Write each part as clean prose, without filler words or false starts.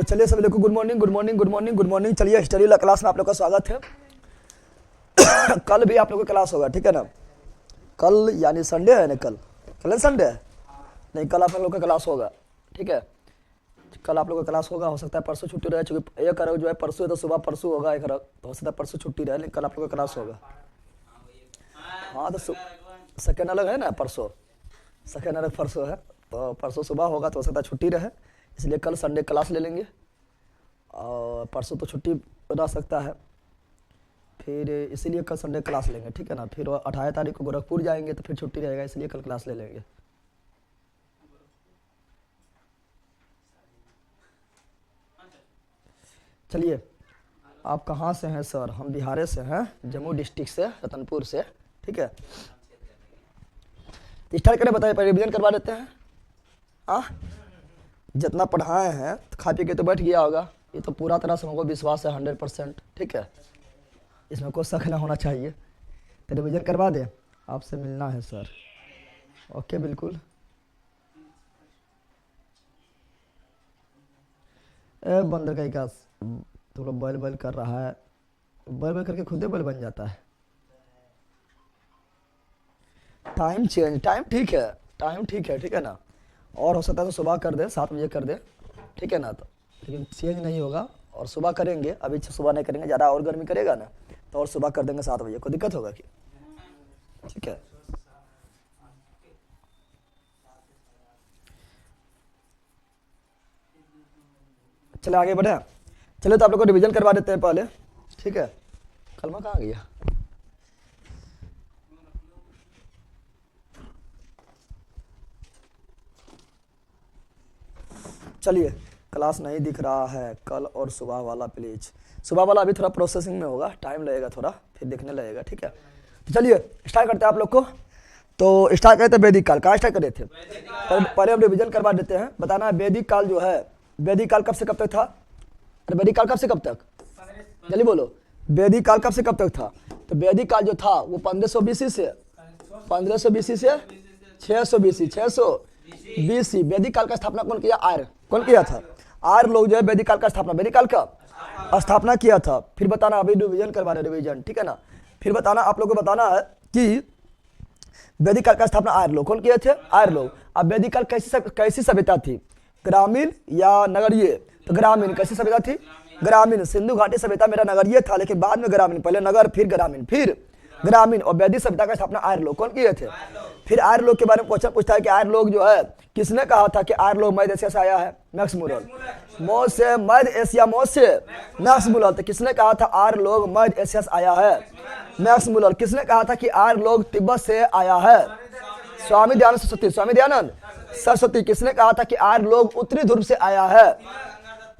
चलिए सभी लोग को good morning good morning good morning good morning. चलिए हिस्ट्री क्लास में आप लोग का स्वागत है। कल भी आप लोग का क्लास होगा, ठीक है ना। कल यानी संडे है ना, कल संडे है नहीं, कल आप लोग का क्लास होगा, ठीक है। कल आप लोग का क्लास होगा, हो सकता है परसों छुट्टी रहे, चूँकि एक अरग जो है परसों है तो सुबह परसों होगा, एक अरग तो हो सकता है परसों छुट्टी रहे, लेकिन कल आप लोग का क्लास होगा। हाँ तो सेकेंड अलग है ना, परसों सेकेंड अलग परसों है, तो परसों सुबह होगा तो हो सकता है छुट्टी रहे, इसलिए कल संडे क्लास ले लेंगे और परसों तो छुट्टी रह सकता है, फिर इसीलिए कल संडे क्लास लेंगे, ठीक है ना। फिर 18 तारीख को गोरखपुर जाएंगे तो फिर छुट्टी रहेगा, इसलिए कल क्लास ले लेंगे। चलिए, आप कहाँ से हैं सर? हम बिहार से हैं, जम्मू डिस्ट्रिक्ट से, रतनपुर से, ठीक है। स्टार्ट करें, बताइए, पहले रिविजन करवा देते हैं। हाँ, जितना पढ़ाए हैं तो खा पी के तो बैठ गया होगा, ये तो पूरा तरह से हमको विश्वास है 100%, ठीक है, इसमें कोई शक ना होना चाहिए। तो रिविजन करवा दें, आपसे मिलना है सर। ओके, बिल्कुल। ए बंदर का क्या तो लोग बैल बैल कर रहा है, बैल बैल करके खुद ही बैल बन जाता है। टाइम चेंज, टाइम ठीक है, टाइम ठीक है, ठीक है ना। और हो सकता है तो सुबह कर दे, 7 बजे कर दे, ठीक है ना, तो लेकिन चेंज नहीं होगा। और सुबह करेंगे, अभी सुबह नहीं करेंगे, ज़्यादा और गर्मी करेगा ना तो और सुबह कर देंगे 7 बजे, कोई दिक्कत होगा कि? ठीक है। चले आगे बढ़े, चले तो आप लोग को रिवीजन करवा देते हैं पहले, ठीक है। कलमा कहाँ गया? चलिए, क्लास नहीं दिख रहा है कल और सुबह वाला, प्लीज सुबह वाला अभी थोड़ा प्रोसेसिंग में होगा, टाइम लगेगा थोड़ा, फिर दिखने लगेगा, ठीक है। तो चलिए स्टार्ट करते हैं आप लोग को। तो स्टार्ट करते हैं वैदिक काल। कहाँ स्टार्ट कर रहे थे? पहले हम रिविजन करवा देते हैं। बताना वैदिक काल जो है, वैदिक काल कब से कब तक था? अरे वैदिक काल कब से कब तक, जल्दी बोलो, वैदिक काल कब से कब तक था? तो वैदिक काल जो था वो 1500 BC से 1500 BC से 600 BC 600 BC। वैदिक काल का स्थापना कौन किया? आर्य। कौन किया था? आर्य लोग जो है वैदिक काल का स्थापना, वैदिक काल का स्थापना किया था। फिर बताना, अभी रिवीजन करवा रहे, रिवीजन, ठीक है ना। फिर बताना, आप लोग को बताना है कि वैदिक काल का स्थापना आर्य लोग कौन किए थे? आर्य लोग। अब वैदिक काल कैसी सभ्यता थी, ग्रामीण या नगरीय? तो ग्रामीण। कैसी सभ्यता थी? ग्रामीण। सिंधु घाटी सभ्यता मेरा नगरीय था, लेकिन बाद में ग्रामीण, पहले नगर फिर ग्रामीण फिर ग्रामीण। और वैदिक सभ्यता का स्थापना आर्य लोग कौन किए थे? फिर आर्य लोग के बारे में क्वेश्चन पूछता है कि आर्य लोग जो है, किसने कहा था कि आर्य लोग मध्य एशिया से आया है? Max Muller. मोसे मध्य एशिया, मोसे मैक्स मुलर। तो किसने कहा था आर्य लोग मध्य एशिया से आया है? मैक्स मुलर। किसने कहा था कि आर्य लोग तिब्बत से आया है? स्वामी दयानंद सरस्वती। स्वामी दयानंद सरस्वती। किसने कहा था कि आर्य लोग उत्तरी ध्रुव से आया है?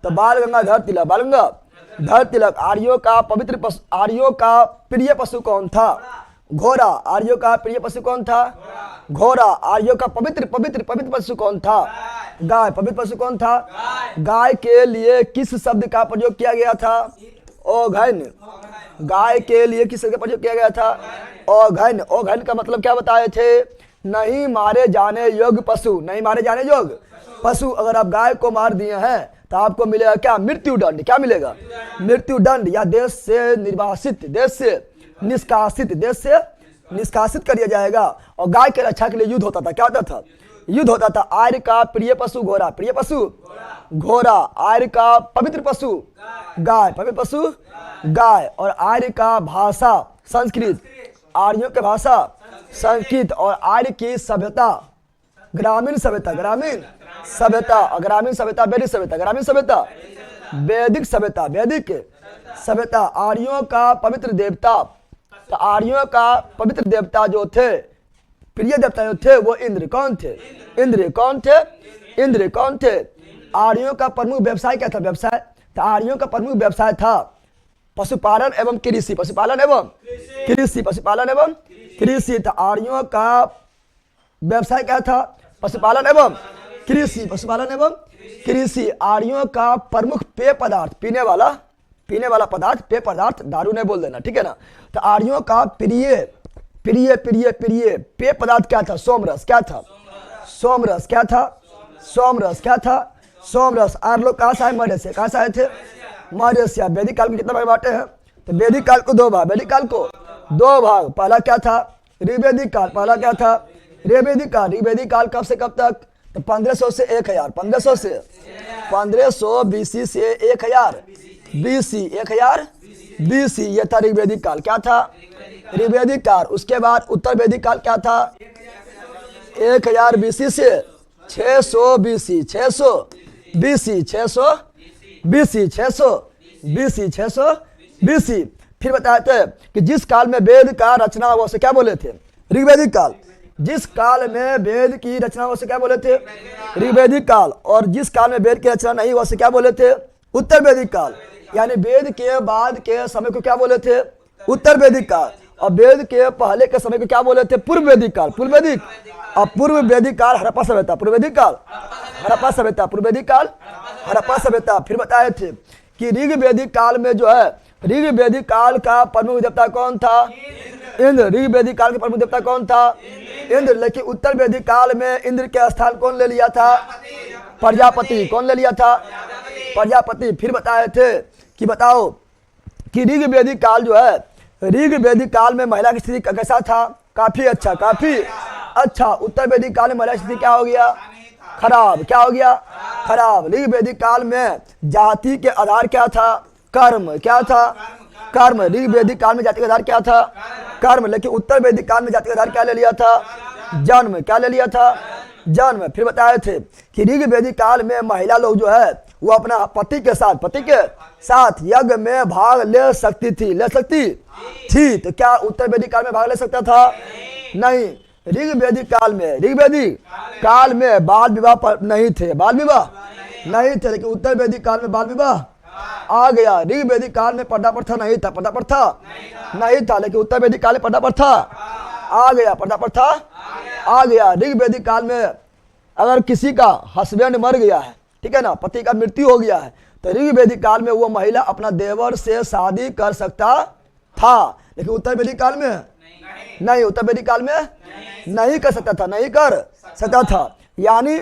तो बाल गंगाधर तिलक। बाल गंगाधर तिलक। आर्यों का पवित्र पशु, आर्यों का प्रिय पशु कौन था? घोड़ा। आर्यों का प्रिय पशु कौन था? घोड़ा। आर्यों का पवित्र पवित्र पवित्र पशु कौन था? गाय। पवित्र पशु कौन था? गाय के लिए किस शब्द का प्रयोग किया गया था? ओघन। गाय के लिए किस शब्द का प्रयोग किया गया था? ओघन। ओघन का मतलब क्या बताए थे? नहीं मारे जाने योग्य पशु। नहीं मारे जाने योग्य पशु। अगर आप गाय को मार दिए हैं तो आपको मिलेगा क्या? मृत्यु दंड। क्या मिलेगा? मृत्यु दंड। या देश से निर्वासित, देश से निष्कासित, देश से निष्कासित कर दिया जाएगा। और गाय के रक्षा के लिए युद्ध होता था। क्या होता था? युद्ध होता था। आर्य का प्रिय पशु घोड़ा। प्रिय पशु घोड़ा। आर्य का पवित्र पशु गाय। पवित्र पशु गाय। और आर्य का भाषा संस्कृत। आर्यों की भाषा संस्कृत। और आर्य की सभ्यता ग्रामीण सभ्यता। ग्रामीण सभ्यता। ग्रामीण सभ्यता वैदिक सभ्यता। ग्रामीण सभ्यता वैदिक सभ्यता। वैदिक सभ्यता। आर्यों का पवित्र देवता। तो आर्यों का पवित्र देवता जो थे, प्रिय देवता जो थे, वो इंद्र। कौन थे? इंद्र। कौन थे? इंद्र। कौन थे? आर्यों का प्रमुख व्यवसाय क्या था? व्यवसाय। तो आर्यों का प्रमुख व्यवसाय था पशुपालन एवं कृषि। पशुपालन एवं कृषि। पशुपालन एवं कृषि। तो आर्यों का व्यवसाय क्या था? पशुपालन एवं कृषि। पशुपालन एवं कृषि। आर्यों का प्रमुख पेय पदार्थ, पीने वाला पदार्थ, पेय पदार्थ, दारू नहीं बोल देना, ठीक है ना। तो आर्यों का प्रिय प्रिय प्रिय प्रिय पेय पदार्थ क्या था? सोमरस। क्या था? सोमरस। क्या था? सोमरस। क्या था? सोमरस। आर्य लोग कहाँ से आए? मध्य से। कहाँ से आए थे? मध्य से। वैदिक काल में कितने भाग बांटे हैं? तो वैदिक काल को दो भाग, वैदिक काल को दो भाग। पहला क्या था? ऋग्वैदिक काल। पहला क्या था? ऋग्वैदिक काल। ऋग्वैदिक काल कब से कब तक? तो 1500 से 1000, 1500 से 1500 BC से 1000 BC, 1000 BC, ये था ऋग्वैदिक काल। क्या था? ऋग्वैदिक काल। उसके बाद उत्तर वैदिक काल क्या था? 1000 BC से 600 BC, 600 BC, 600 BC, 600 BC, 600 BC। फिर बताए थे कि जिस काल में वेद का रचना हुआ उसे क्या बोले थे? ऋग्वैदिक काल। जिस काल में वेद की रचना हुआ उसे क्या बोले थे? ऋग्वैदिक काल। और जिस काल में वेद की रचना नहीं हुआ उसे क्या बोले थे? उत्तर वैदिक काल। यानी वेद के बाद के समय को क्या बोले थे? उत्तर वैदिक काल। और वेद के पहले के समय को क्या बोले थे? पूर्व वैदिक काल। पूर्व वैदिक। और पूर्व वैदिक काल हड़प्पा सभ्यता। पूर्व वैदिक काल हड़प्पा सभ्यता। पूर्व वैदिक काल हड़प्पा सभ्यता। फिर बताए थे कि ऋग वैदिक काल में जो है, ऋग वैदिक काल का प्रमुख देवता कौन था? इंद्र। ऋग वैदिक काल का प्रमुख देवता कौन था? इंद्र। लेकिन उत्तर वैदिक काल में इंद्र के स्थान कौन ले लिया था? प्रजापति। कौन ले लिया था? प्रजापति। फिर बताए थे कि बताओ कि ऋग वैदिक काल जो है, ऋग वैदिक काल में महिला की स्थिति कैसा था? काफी अच्छा, काफी अच्छा। उत्तर वैदिक काल में महिला की स्थिति क्या हो गया? खराब। क्या हो गया? खराब। ऋग वैदिक काल में जाति के आधार क्या था? कर्म। क्या था? कर्म। ऋग वैदिक काल में जाति का आधार क्या था? कर्म। लेकिन उत्तर वैदिक काल में जाति का आधार क्या ले लिया था? जन्म। क्या ले लिया था? जन्म। फिर बताए थे कि ऋग वैदिक काल में महिला लोग जो है वो अपना पति के साथ यज्ञ में भाग ले सकती थी। ले सकती थी। तो क्या उत्तर वैदिक काल में भाग ले सकता था? नहीं। ऋग वैदिक काल में बाल विवाह नहीं थे। बाल विवाह नहीं थे। लेकिन उत्तर वैदिक काल में बाल विवाह आ गया। ऋग वैदिक काल में पर्दा प्रथा नहीं था। पर्दा प्रथा नहीं था। लेकिन उत्तर वैदिक काल में पर्दा प्रथा आ गया। पर्दा प्रथा आ गया। ऋग वैदिक काल में अगर किसी का हस्बैंड मर गया है, ठीक है ना, पति का मृत्यु हो गया है, तो ऋग वैदिक काल में वो महिला अपना देवर से शादी कर सकता था। लेकिन उत्तर वैदिक काल में नहीं। उत्तर वैदिक काल में नहीं कर सकता था। नहीं कर सकता था। यानी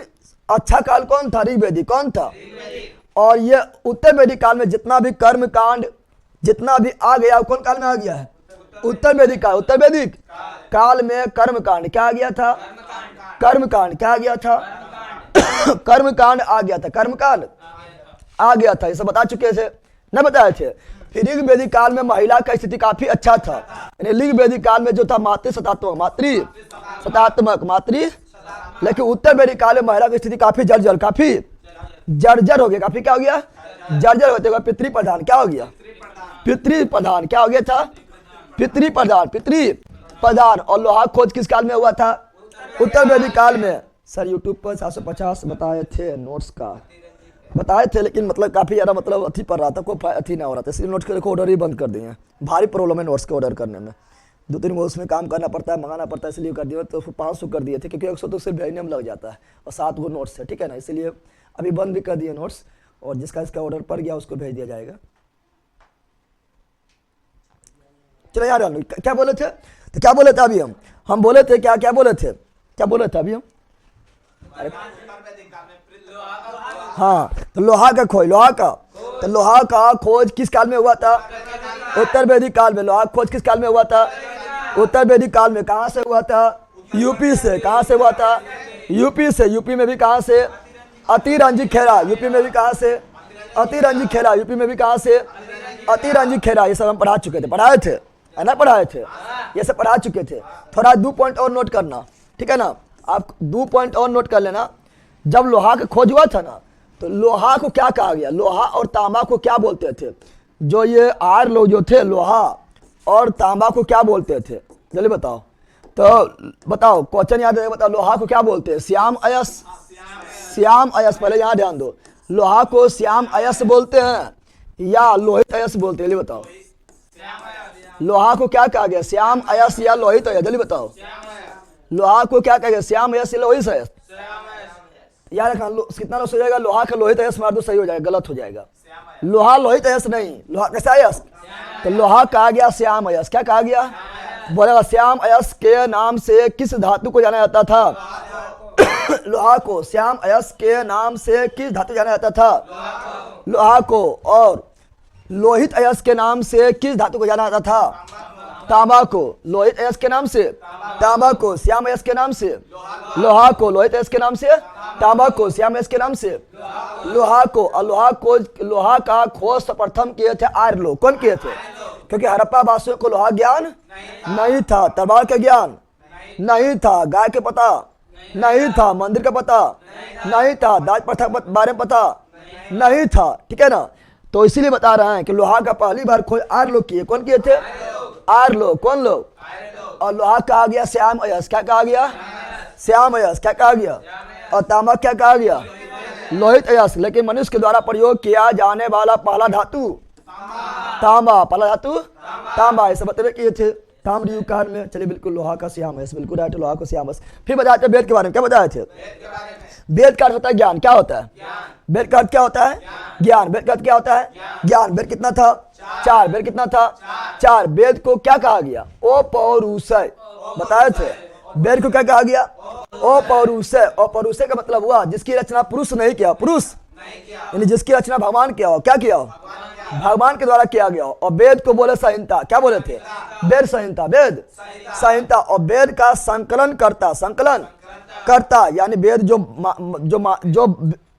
अच्छा काल कौन था? ऋग वैदिक। कौन था? और ये उत्तर वैदिक काल में जितना भी कर्म कांड जितना भी आ गया, कौन काल में आ गया है? उत्तर वैदिक काल। उत्तर वैदिक काल में कर्म कांड क्या आ गया था? कर्म कांड क्या आ गया था? कर्म कांड आ गया था। कर्म कांड आ गया था। ये सब बता चुके थे, न बताए थे। फिर ऋग वैदिक काल में महिला का स्थिति काफी अच्छा था। ऋग वैदिक काल में जो था मातृ सतात्मक। लेकिन उत्तर वैदिक काल में महिला की स्थिति काफी जर्जर हो गया। काफी क्या हो गया? जर्जर होते हुए पितृ प्रधान। क्या हो गया? पितृ प्रधान। क्या हो गया था? पितृ प्रधान। और लोहा खोज किस काल में हुआ था? उत्तर वैदिक काल में। सर यूट्यूब पर 750 बताए थे नोट्स का, बताए थे, लेकिन मतलब काफी ज्यादा मतलब अथी पड़ रहा था, कोई अथी ना हो रहा था, इसलिए नोट्स के ऑर्डर ही बंद कर दिए। भारी प्रॉब्लम है नोट्स के ऑर्डर करने में। 2-3 गो उसमें काम करना पड़ता है, मंगाना पड़ता है, इसलिए कर दिया। तो 500 कर दिए थे, क्योंकि 100 तो सिर्फ भेजने में लग जाता है, और 7 गो नोट्स है, ठीक है ना, इसलिए अभी बंद भी कर दिए नोट्स। और जिसका इसका ऑर्डर पड़ गया उसको भेज दिया जाएगा। चलो यार, क्या बोले थे? तो क्या बोले थे अभी हम बोले थे क्या बोले थे अभी हम? हाँ, तो लोहा का खोज किस काल में हुआ था? उत्तर वैदिक काल में। लोहा खोज किस काल में हुआ था? उत्तर वैदिक काल में। कहाँ से हुआ था? यूपी से। कहाँ से हुआ था? यूपी से। यूपी में भी कहाँ से? अतिरंजित खेरा। यूपी में भी कहाँ से? अतिरंजित खेरा। यूपी में भी कहाँ से? अतिरंजित खेरा। ये सब हम पढ़ा चुके थे, पढ़ाए थे, है ना, पढ़ाए थे, ये सब पढ़ा चुके थे। थोड़ा 2 पॉइंट और नोट करना, ठीक है ना, आप 2 पॉइंट और नोट कर लेना। जब लोहा का खोज हुआ था ना, तो लोहा को क्या कहा गया? लोहा और तांबा को क्या बोलते थे? जो ये आर्य लोग जो थे, लोहा और तांबा को क्या बोलते थे? जल्दी बताओ। तो बताओ, क्वेश्चन याद है, बताओ लोहा को क्या बोलते हैं? श्याम अयस। श्याम अयस, पहले यहाँ ध्यान दो। लोहा को श्याम अयस बोलते हैं या लोहित अयस बोलते हैं? जल्दी बताओ। लोहा को क्या कहा गया? श्याम अयस या लोहित अयस? जल्दी बताओ। लोहा को क्या कहा गया? श्याम अयस या लोहित अयस? यार कितना लोग सोचेगा लोहा का लोहित अयस मार दो, सही हो जाएगा, गलत हो जाएगा। लोहा लोहित अयस नहीं, लोहा कैसा अयस? तो लोहा कहा गया श्याम अयस। क्या कहा गया? बोलेगा श्याम अयस के नाम से किस धातु को जाना जाता था? लोहा को श्याम अयस्क के नाम से किस धातु जाना जाता था? लोहा को। और लोहित अयस्क के नाम से किस धातु को जाना जाता था? तांबा को। लोहित अयस्क के नाम से तांबा को, श्याम अयस्क के नाम से लोहा को, लोहित अयस्क के नाम से तांबा को, श्याम अयस्क के नाम से लोहा को। और लोहा का खोज सर्वप्रथम किए थे आर्य लोग। कौन किए थे? क्योंकि हड़प्पा वासियों को लोहा ज्ञान नहीं था, तलवार का ज्ञान नहीं था, गाय के पता नहीं था, मंदिर का पता नहीं था, दाज प्रथा के बारे में पता नहीं था। ठीक है ना? तो इसीलिए बता रहे हैं कि लोहा का पहली बार खोज आर्य लोग किए। कौन किए थे? आर्य लोग। कौन लोग? और लोहा कहा गया श्याम अयस्क। क्या कहा गया? श्याम अयस्क। क्या कहा गया? और तांबा क्या कहा गया? लोहित अयस्क। लेकिन मनुष्य के द्वारा प्रयोग किया जाने वाला पहला धातु तांबा। पहला धातु तांबा। ऐसे बतवे किए थे ताम्र युग काल में। चलिए बिल्कुल लोहा का श्याम अयस्क, बिल्कुल राइट, लोहा को श्याम अयस्क। फिर बताए थे वेद के बारे में। क्या बताए थे? वेद का अर्थ होता है ज्ञान। क्या होता है? वेद का अर्थ क्या होता है? ज्ञान। वेद का अर्थ क्या होता है? ज्ञान। वेद कितना था? 4। वेद कितना था? 4। वेद को क्या कहा गया? अपौरुषय। बताए थे वेद को क्या कहा गया? अपौरुषय। अपौरुषय का मतलब हुआ जिसकी रचना पुरुष नहीं किया। पुरुष यानी जिसकी रचना भगवान किया हो। क्या किया हो? भगवान के द्वारा किया गया हो। और वेद को बोले संहिता। क्या बोले थे? वेद संहिता। वेद संहिता। और वेद का संकलन करता यानी वेद जो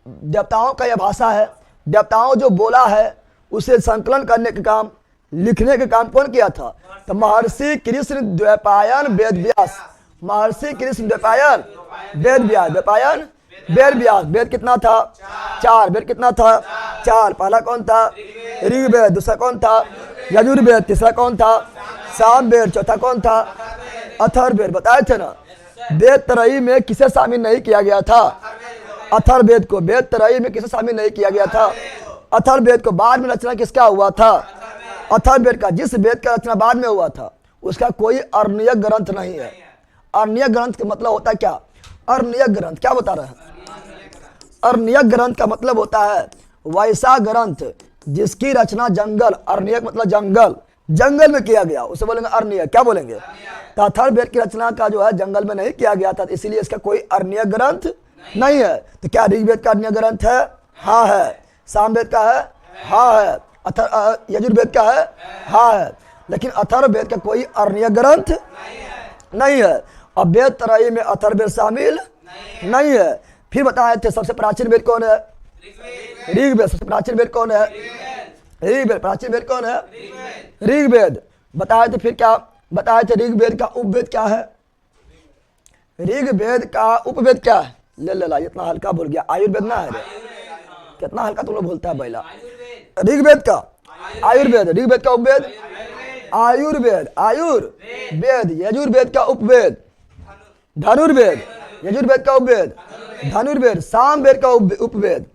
देवताओं का यह भाषा है, देवताओं जो बोला है उसे संकलन करने का काम, लिखने का काम कौन किया था? तो महर्षि कृष्ण द्वैपायन वेद व्यास। महर्षि कृष्ण द्वैपायन वेद व्यास। द्वैपायन वेद व्यास। वेद कितना था? 4। वेद कितना था? 4। पहला कौन था? ऋग्वेद। दूसरा कौन था? यजुर्वेद। तीसरा कौन था? सामवेद। चौथा कौन था? अथर्ववेद। बताए थे ना? वेद त्रयी में किसे शामिल नहीं किया गया था? अथर्ववेद को। वेद त्रयी में किसे शामिल नहीं किया गया था? अथर्ववेद को। बाद में रचना किसका हुआ था? अथर्ववेद का। जिस वेद का रचना बाद में हुआ था उसका कोई अर्णीय ग्रंथ नहीं है। अर्णीय ग्रंथ का मतलब होता है क्या? अर्णीय ग्रंथ क्या बता रहे हैं? अर्णीय ग्रंथ का मतलब होता है वैसा ग्रंथ जिसकी रचना जंगल, अर्णीय मतलब जंगल में किया गया, उसे बोलेंगे अर्णीय। क्या बोलेंगे? तो अथर्ववेद की रचना का जो है जंगल में नहीं किया गया था, इसीलिए इसका कोई अर्णीय ग्रंथ नहीं है। तो क्या ऋग्वेद का अर्णीय ग्रंथ है? हाँ है। सामवेद का है? हाँ है। यजुर्वेद का है? हाँ है। लेकिन अथर्ववेद का कोई अर्णीय ग्रंथ नहीं है। अब वेद त्रयी में अथर्ववेद शामिल नहीं है। फिर बताए थे सबसे प्राचीन वेद कौन है? ऋग्वेद। सबसे प्राचीन वेद कौन है? ऋग्वेद। प्राचीन वेद कौन है? ऋग्वेद। बताए थे। फिर क्या बताए थे? ऋग्वेद का उपवेद क्या है? ऋग्वेद का उपवेद क्या है? ले इतना हल्का भूल गया। आयुर्वेद ना है रे? कितना हल्का तुम लोग भूलता है पहला। ऋग्वेद का आयुर्वेद। ऋग्वेद का उपवेद आयुर्वेद। आयुर्वेद। यजुर्वेद का उपवेद धनुर्वेद। यजुर्वेद का उपवेद धनुर्वेद। सामवेद का उपवेद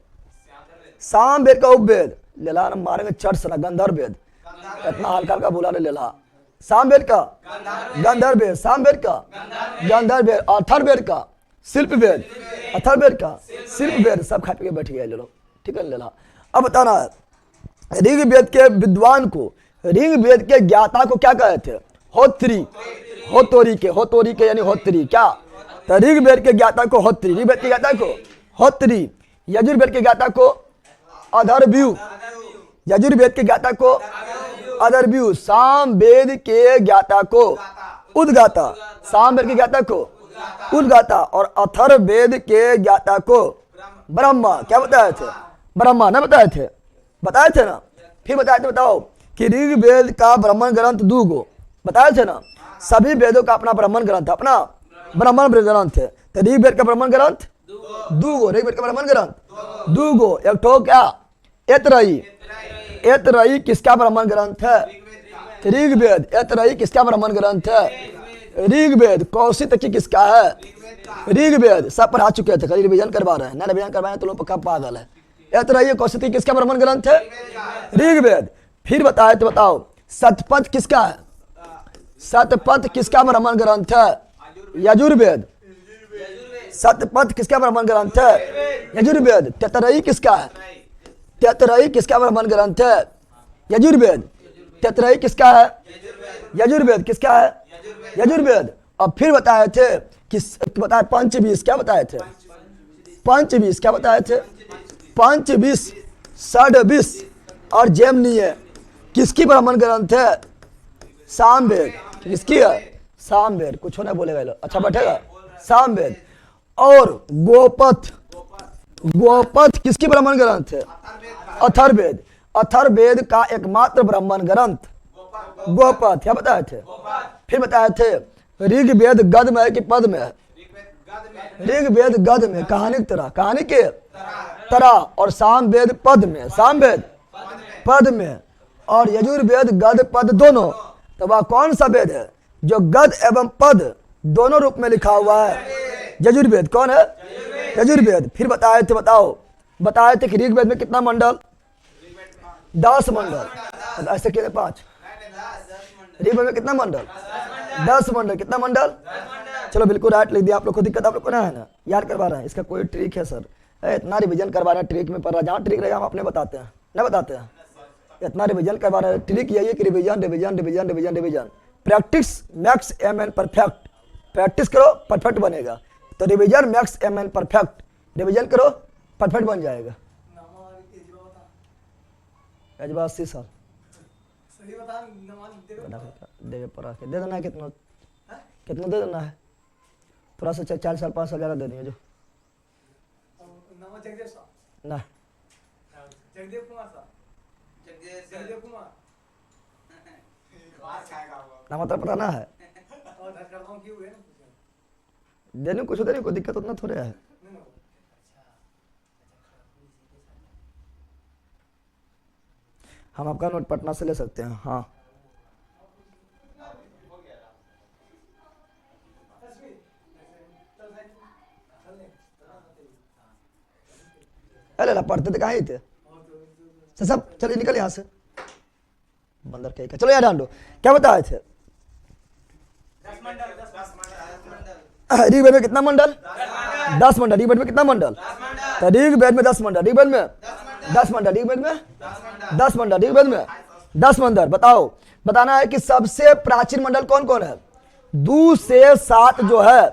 सामवेद का उपवेद लेला मारेंगे चट सना गंधर्ववेद। इतना हल्का हल्का बोला लेला। सामवेद का गंधर्ववेद। सामवेद का गंधर्ववेद। अथर्ववेद का शिल्पवेद। अथर्ववेद का शिल्पवेद। सब खा के बैठ गए ले लो। ठीक है लेला। अब बताना है ऋग्वेद के विद्वान को, ऋग्वेद के ज्ञाता को क्या कहते थे? होत्री। होतोरी के यानी होत्री। क्या? तो ऋग्वेद के ज्ञाता को होत्री। ऋग्वेद के ज्ञाता को होत्री। यजुर्वेद के ज्ञाता को अधर्व्यू। यजुर्वेद के ज्ञाता को अधर्व्यू। सामवेद के ज्ञाता को उद्गाता। सामवेद के ज्ञाता को उद्गाता। और अथर्ववेद के ज्ञाता को ब्रह्मा। क्या बताए थे? ब्रह्मा ना बताए थे? बताए थे ना? फिर बताए थे। बताओ कि ऋग्वेद का ब्राह्मण ग्रंथ 2 गो। बताए थे ना? सभी वेदों का अपना ब्राह्मण ग्रंथ, अपना ब्राह्मण ग्रंथ है। तो ऋग्वेद का ब्राह्मण ग्रंथ 2 गो। ऋग्वेद का ब्राह्मण ग्रंथ 2 गो। एक ठो क्या? एतरई। एतरई किसका ब्राह्मण ग्रंथ है? ऋग्वेद। एतरई किसका ब्राह्मण ग्रंथ है? ऋग्वेद। कौशितकी किसका है? ऋग्वेद। सब पढ़ा चुके थे, कहीं रिवीजन करवा रहे हैं ना? रिवीजन करवाए तो लोग पक्का पागल है। एतरई कौशितकी किसका ब्राह्मण ग्रंथ है? ऋग्वेद। फिर बताए तो बताओ शतपथ किसका है? शतपथ किसका ब्राह्मण ग्रंथ है? यजुर्वेद। शतपथ किसका ब्राह्मण ग्रंथ है? यजुर्वेद। तेतरई किसका है? तेतरई किसका ब्राह्मण ग्रंथ है? यजुर्वेद। तेतरई किसका है? यजुर्वेद। किसका है? यजुर्वेद। और फिर बताए थे कि बताए पंचबीस। क्या बताए थे? पंचविश, क्या बताए थे? पंचविश, षड्विश और जैमिनीय किसकी ब्राह्मण ग्रंथ है? सामवेद। किसकी है? सामवेद। कुछ होना बोलेगा लोग, अच्छा बैठेगा। सामवेद। और गोपथ, गोपथ किसकी ब्राह्मण ग्रंथ है? अथर्ववेद। अथर्ववेद का एकमात्र ब्राह्मण ग्रंथ गोपथ, क्या बताए थे? फिर बताए थे ऋग्वेद गद में है कि पद में है? ऋग्वेद गद में, कहानी की तरह, कहानी के तरह। और सामवेद पद में, सामवेद पद में। और यजुर्वेद गद पद दोनों। तो वह कौन सा वेद है जो गद एवं पद दोनों रूप में लिखा हुआ है? यजुर्वेद। कौन है? यजुर्वेद। फिर बताए थे, बताओ, बताए थे कि ऋग्वेद में कितना मंडल? 10 मंडल। ऐसे कितने? 5। ऋग्वेद में कितना मंडल? 10 मंडल। कितना मंडल? चलो बिल्कुल राइट लिख दिया। आप लोग को दिक्कत आप लोग को ना है ना? याद करवा रहे हैं, इसका कोई ट्रिक है सर? इतना रिवीजन करवा रहे हैं, ट्रिक में पढ़ रहा, जहाँ ट्रिक रहेगा हम अपने बताते हैं, ना बताते हैं। इतना रिवीजन करवा रहे हैं, ट्रिक यही है कि revision revision revision revision revision. Practice makes a man perfect. Practice करो परफेक्ट बनेगा। तो revision makes a man perfect, revision करो परफेक्ट बन जाएगा। एज 80 साल दे पड़ा के दे देना है। कितना कितना दे देना है? थोड़ा सा 4 साल 5 साल ज़्यादा दे दिए जो ना। नाम तो पता ना है, देने कुछ देने को दिक्कत उतना थोड़े है। हम आपका नोट पटना से ले सकते हैं। हाँ अरे पढ़ते थे कहाँ ही थे सब। चलिए निकल यहाँ से, बंदर कहीं का। चलो यार डांडो, क्या बताए थे? ऋग्वेद में कितना मंडल? 10 मंडल। ऋग्वेद में कितना मंडल? तो ऋग्वेद में 10 मंडल। ऋग्वेद में 10 मंडल। ऋग्वेद में 10 मंडल। ऋग्वेद में 10 मंडल। बताओ, बताना है कि सबसे प्राचीन मंडल कौन कौन है? 2 से 7 जो है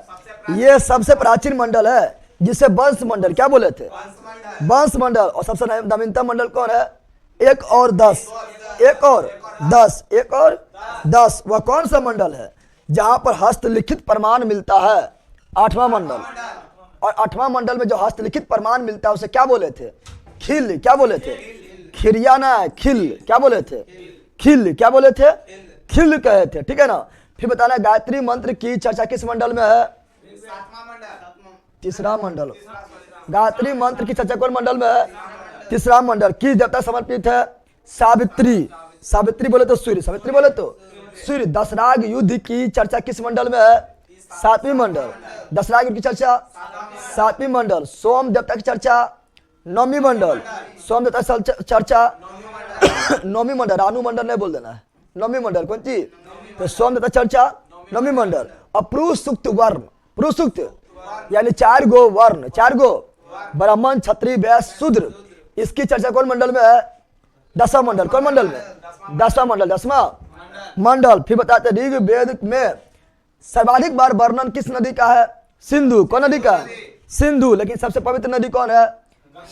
ये सबसे प्राचीन मंडल है, जिसे वंश मंडल क्या बोले थे? वंश मंडल। और सबसे नवीनतम मंडल कौन है? 1 और 10। 1 और 10। 1 और 10। वह कौन सा मंडल है जहां पर हस्तलिखित प्रमाण मिलता है? 8वां मंडल। और 8वां मंडल में जो हस्तलिखित प्रमाण मिलता है उसे क्या बोले थे? खिल। क्या बोले थे? खिरियाना है, खिल। क्या बोले थे? खिल। क्या बोले थे? खिल कहे थे, ठीक है ना। फिर बताना गायत्री मंत्र की चर्चा किस मंडल में है? 3रा मंडल। गायत्री मंत्र की चर्चा कौन मंडल में है? 3रा मंडल। किस देवता समर्पित है? सावित्री। सावित्री बोले तो सूर्य। सावित्री बोले तो सूर्य। दशराग युद्ध की चर्चा किस मंडल में है? 7वीं मंडल। दशराग युद्ध की चर्चा 7वीं मंडल। सोम देवता की चर्चा 9वीं मंडल। सोम देवता की चर्चा 9वीं मंडल। रानू मंडल नहीं बोल देना है, 9वीं मंडल। कौन सी? तो सोम देवता चर्चा 9वीं मंडल। और पुरुष सूक्त वर्ण, पुरुष सूक्त यानी 4 गो वर्ण, 4 गो ब्राह्मण क्षत्रिय वैश्य शूद्र, इसकी चर्चा कौन मंडल में है? 10वां मंडल। कौन मंडल में? 10वां मंडल। 10वां मंडल। फिर बताते ऋग्वेद में सर्वाधिक बार वर्णन किस नदी का है? सिंधु। कौन नदी का? सिंधु। लेकिन सबसे पवित्र नदी कौन है?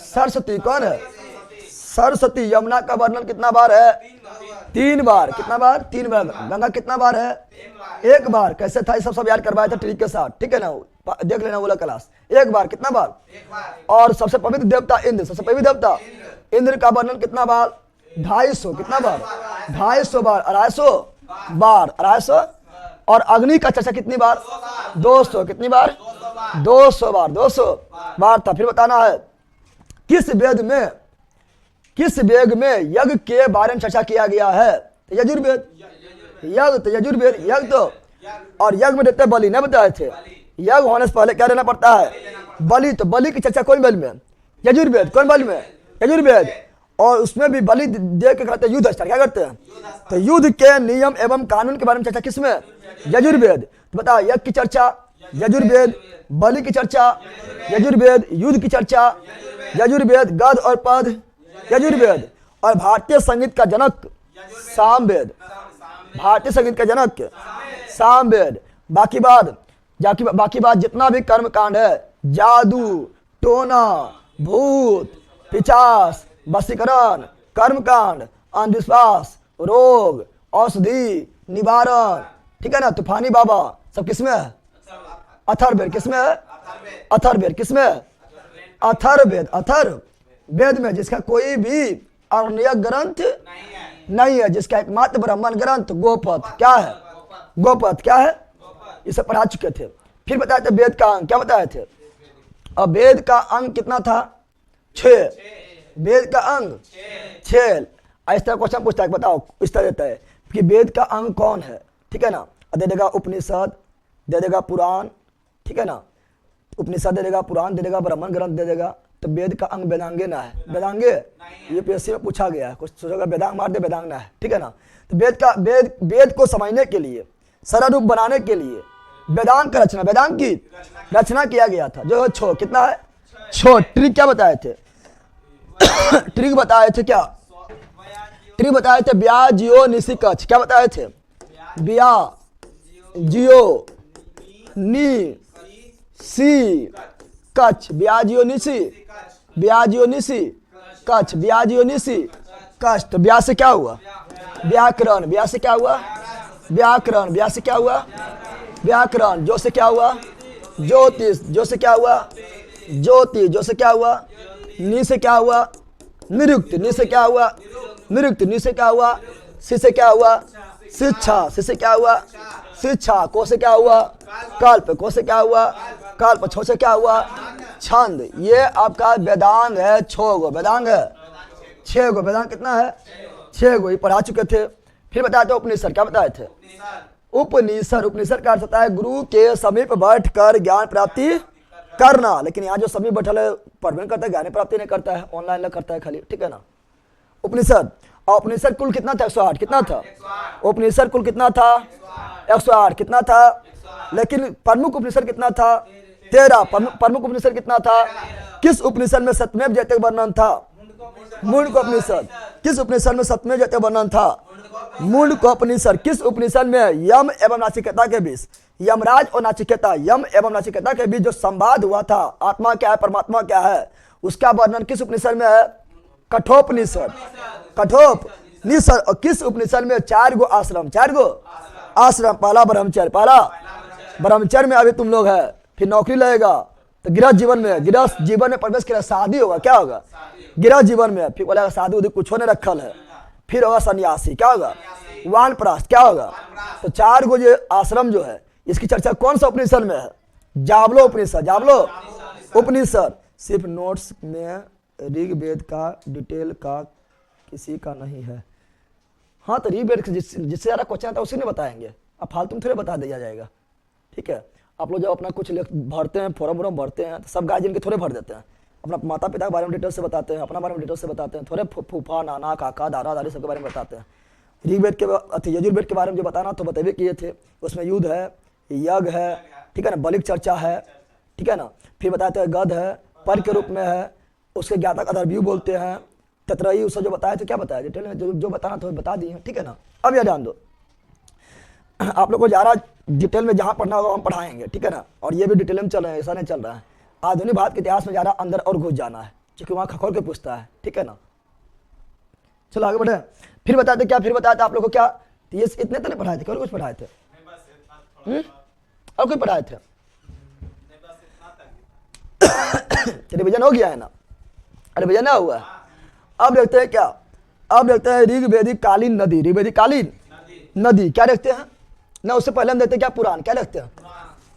सरस्वती। कौन है? सरस्वती। यमुना का वर्णन कितना बार है? 3 बार। कितना बार? 3 बार। गंगा कितना बार है? 1 बार। कैसे था? सब याद करवाया था ट्रिक के साथ, ठीक है ना? देख लेना बोला क्लास। 1 बार। कितना बार? और सबसे पवित्र देवता इंद्र। सबसे पवित्र देवता इंद्र का वर्णन कितना बार? 250। कितना बार? 250 बार। 250 बार। 250। और अग्नि का चर्चा कितनी बार? 200। कितनी बार? 200 बार। 200 बार था। फिर बताना है किस वेद में, किस वेद में यज्ञ के बारे में चर्चा किया गया है? तो यजुर्वेद। यज्ञ तो यजुर्वेद। यज्ञ तो, और यज्ञ में देते बलि, नहीं बताए थे? यज्ञ होने से पहले क्या देना पड़ता है? बलि। तो बलि की चर्चा कौन बलि में? यजुर्वेद। कौन बलि में? यजुर्वेद। और उसमें भी बलि दे के करते युद्ध स्टार्ट। क्या करते हैं? तो युद्ध के नियम एवं कानून के बारे में चर्चा किसमें? यजुर्वेद। तो बताओ, यज्ञ की चर्चा यजुर्वेद, बलि की चर्चा यजुर्वेद, युद्ध की चर्चा यजुर्वेद, गद और पद यजुर्वेद। और भारतीय संगीत का जनक सामवेद। भारतीय संगीत का जनक सामवेद। बाकी बात जितना भी कर्म कांड है, जादू टोना, भूत, पिचास, वशीकरण, कर्मकांड, अंधविश्वास, रोग, औषधि, निवारण, ठीक है ना, तूफानी बाबा, सब किसमें है? अथर्ववेद। किसमें है? अथर्ववेद। किसमें है? अथर्ववेद। अथर्ववेद में जिसका कोई भी अन्य ग्रंथ नहीं है, जिसका एकमात्र ब्राह्मण ग्रंथ गोपथ क्या है? गोपथ क्या है? इसे पढ़ा चुके थे। फिर बताए थे वेद का अंग, क्या बताए थे? अब वेद का अंग कितना था? 6। वेद का अंग 6। इस तरह क्वेश्चन पूछता है, बताओ, इस तरह देता है कि वेद का अंग कौन है, ठीक है ना, दे देगा उपनिषद, दे देगा पुराण, ठीक है ना, उपनिषद दे देगा, पुराण दे देगा, ब्राह्मण ग्रंथ दे देगा। तो वेद का अंग वेदांगे ना है? वेदांगे ये पीएससी में पूछा गया है, कुछ सोचेगा वेदांग मार दे, वेदांग ना है, ठीक है ना। तो वेद को समझने के लिए, सरल रूप बनाने के लिए वेदांग का रचना, वेदांग की रचना किया गया था, जो 6 कितना है? 6। ट्रिक क्या बताए थे? ट्रिक बताए थे क्या? ट्रिक बताए थे ब्या जियो निसी कच। क्या बताए थे? ब्या जियो नी सी कच, ब्या जियो निसी, ब्या जियो निसी कच, ब्या जियो निसी कच। तो ब्या से क्या हुआ? व्याकरण। ब्या से क्या हुआ? व्याकरण। ब्या से क्या हुआ? व्याकरण। जो से क्या हुआ? ज्योतिष। जो से क्या हुआ? ज्योति। जो से क्या हुआ? नी से क्या हुआ? निरुक्त। नी से क्या हुआ? निरुक्त। नी से क्या हुआ? सी से क्या हुआ? शिक्षा। सी से क्या हुआ? शिक्षा। को से क्या हुआ? कल्प। को से क्या हुआ? कल्प। छो से क्या हुआ? छंद। ये आपका वेदांग है, 6 गो वेदांग है, 6 गो वेदांग। कितना है? 6 गो। ये पढ़ा चुके थे। फिर बताए थे उपनिषद। क्या बताए थे? उपनिषद। उपनिषद का अर्थ होता है गुरु के समीप बैठ कर ज्ञान प्राप्ति करना। लेकिन यहाँ जो समीप बैठल है पढ़ नहीं करता है, ज्ञान प्राप्ति नहीं करता है, ऑनलाइन करता है खाली, ठीक है ना। उपनिषद। और उपनिषद कुल कितना था? 108। कितना था? उपनिषद कुल कितना था? 108। कितना था? लेकिन प्रमुख उपनिषद कितना था? 13। प्रमुख उपनिषद कितना था? किस उपनिषद में सत्यमेव जयते वर्णन था? मुंडक उपनिषद। किस उपनिषद में सत्यमेव जयते वर्णन था? मुंडक उपनिषद। किस उपनिषद में यम एवं नाचिकेता के बीच, यमराज और नाचिकेता, यम एवं नाचिकेता के बीच जो संवाद हुआ था, आत्मा क्या है, परमात्मा क्या है, उसका वर्णन किस उपनिषद में है? कठोपनिषद। कठोपनिषद। और किस उपनिषद में 4 गो आश्रम, 4 गो आश्रम। पहला ब्रह्मचर्य। पहला ब्रह्मचर्य में अभी तुम लोग है, फिर नौकरी लगेगा तो गृहस्थ जीवन में, गृहस्थ जीवन में प्रवेश किया, शादी होगा, क्या होगा? गृहस्थ जीवन में। फिर बोलेगा शादी उदी कुछ होने रखल है। फिर होगा सन्यासी, क्या होगा? वानप्रस्थ, क्या होगा? तो 4 गो ये आश्रम जो है, इसकी चर्चा कौन सा उपनिषद में है? जावलो उपनिषद। जावलो उपनिषद। सिर्फ नोट्स में ऋग्वेद का डिटेल का किसी का नहीं है। हाँ, तो ऋग्वेद जिससे ज़्यादा क्वेश्चन आता है उसी ने बताएंगे, अब फालतू में थोड़े बता दिया जाएगा, ठीक है। आप लोग जब अपना कुछ भरते हैं, फॉर्म भरते हैं, तो सब गार्जियन के थोड़े भर देते हैं, अपना माता पिता के बारे में डिटेल से बताते हैं, अपना बारे में डिटेल से बताते हैं, थोड़े फूफा नाना काका दादा दादी सबके बारे में बताते हैं। ऋग्वेद के यजुर्वेद के बारे में जो बताना तो बतेबे किए थे, उसमें युद्ध है, यज्ञ है, ठीक है ना, बलि चर्चा है, ठीक है ना। फिर बताते हैं गध है, पर के रूप में है, उसके ज्ञाता का अदरव्यू बोलते हैं, तत्रई, उससे जो बताया तो क्या बताया डिटेल में, जो बताना था बता दिए, ठीक है ना। अब यह जान दो, आप लोग को ज़्यादा डिटेल में जहाँ पढ़ना होगा हम पढ़ाएंगे, ठीक है ना। और ये भी डिटेल में चल रहा है, ऐसा नहीं चल रहा है। आधुनिक भारत के इतिहास में ज़्यादा अंदर और घुस जाना है, क्योंकि वहाँ खखोल के पूछता है, ठीक है ना। चलो आगे बढ़े। फिर बताते क्या? फिर बताते आप लोग को क्या? ये इतने तो नहीं पढ़ाए थे, और कुछ पढ़ाए थे? और कुछ पढ़ाए थे? रिविजन हो गया है ना? रिविजन ना हुआ। अब देखते हैं क्या? अब देखते हैं ऋग्वेदिक कालीन नदी। ऋग्वेदिक कालीन नदी क्या देखते हैं ना? उससे पहले हम देखते हैं क्या? पुराण। क्या देखते हैं?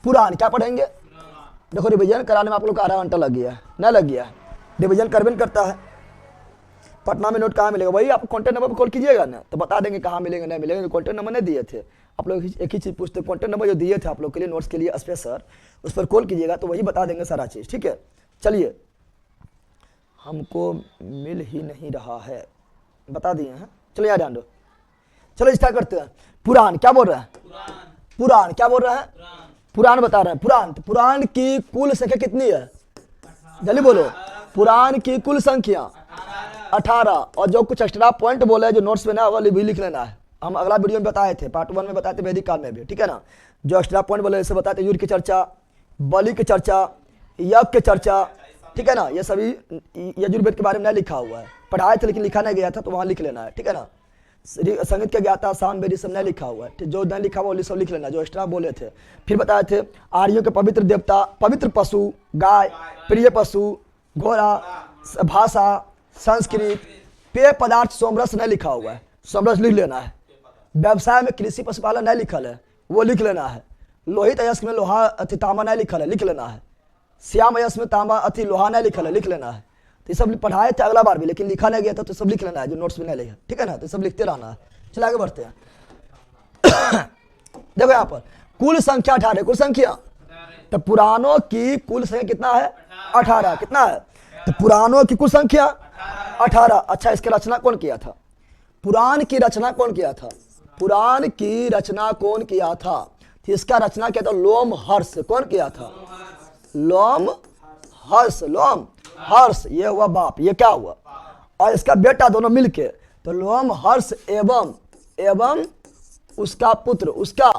पुराण। क्या पढ़ेंगे? देखो, रिविजन कराने में आप लोग का आधा घंटा लग गया है, ना लग गया है? रिविजन करबे करता है। पटना में नोट कहाँ मिलेगा? वही आप कॉन्टेक्ट नंबर पर कॉल कीजिएगा ना, तो बता देंगे कहाँ मिलेंगे, नहीं मिलेंगे। कॉन्टेक्ट नंबर नहीं दिए थे आप लोग, एक ही चीज़ पूछते, कॉन्टेक्ट नंबर जो दिए थे आप लोग के लिए नोट्स के लिए स्पेशल, उस पर कॉल कीजिएगा तो वही बता देंगे सारा चीज़, ठीक है। चलिए, हमको मिल ही नहीं रहा है, बता दिए हैं। चलो यार ध्यान दो, चलो स्टार्ट करते हैं। पुराण क्या बोल रहा है? पुराण क्या बोल रहा है? पुराण बता रहे हैं। पुराण, पुराण की कुल संख्या कितनी है? जल्दी बोलो। पुराण की कुल संख्या 18। और जो कुछ एक्स्ट्रा पॉइंट बोले हैं जो नोट्स में ना होगा भी लिख लेना है। हम अगला वीडियो में बताए थे, पार्ट 1 में बताए थे, वैदिक काल में भी, ठीक है ना। जो एक्स्ट्रा पॉइंट बोले जैसे बताते, युद्ध की चर्चा, बलि की चर्चा, यज्ञ की चर्चा, ठीक है ना। ये सभी यजुर्वेद के बारे में नहीं लिखा हुआ है, पढ़ाए थे लेकिन लिखा नहीं गया था, तो वहाँ लिख लेना है, ठीक है ना। संगीत के ज्ञाता सामवेदी सब नहीं लिखा हुआ है, ठीक, जो नहीं लिखा हुआ वो सब लिख लेना, जो एक्स्ट्रा बोले थे। फिर बताए थे आर्यों के पवित्र देवता, पवित्र पशु गाय, प्रिय पशु घोड़ा, भाषा संस्कृत, पेय पदार्थ सोमरस नहीं लिखा हुआ है, सोमरस लिख लेना है। व्यवसाय में कृषि पशुपालन नहीं लिखल है, वो लिख लेना है। लोहित अयस्क में लोहा अति तांबा नहीं लिखल है, लिख लेना है। श्याम अयस्क में तांबा अति लोहा नहीं लिखल है, लिख लेना है। तो ये सब पढ़ाए थे अगला बार भी, लेकिन लिखा नहीं गया था, तो सब लिख लेना है जो नोट्स में नहीं लिखा, ठीक है ना। तो सब लिखते रहना है। चलिए आगे बढ़ते हैं। देखो यहाँ पर कुल संख्या 18, कुल संख्या, तो पुराणों की कुल संख्या कितना है? 18। कितना है? तो पुराणों की कुल संख्या 18। अच्छा, इसकी रचना कौन किया था? पुराण की रचना कौन किया था? पुराण की रचना कौन किया था? तो इसका रचना किया था लोमहर्ष। कौन किया था? लोमहर्ष। लोमहर्ष ये हुआ बाप, ये क्या हुआ? और इसका बेटा दोनों मिलके, तो लोमहर्ष एवं उसका पुत्र, उसका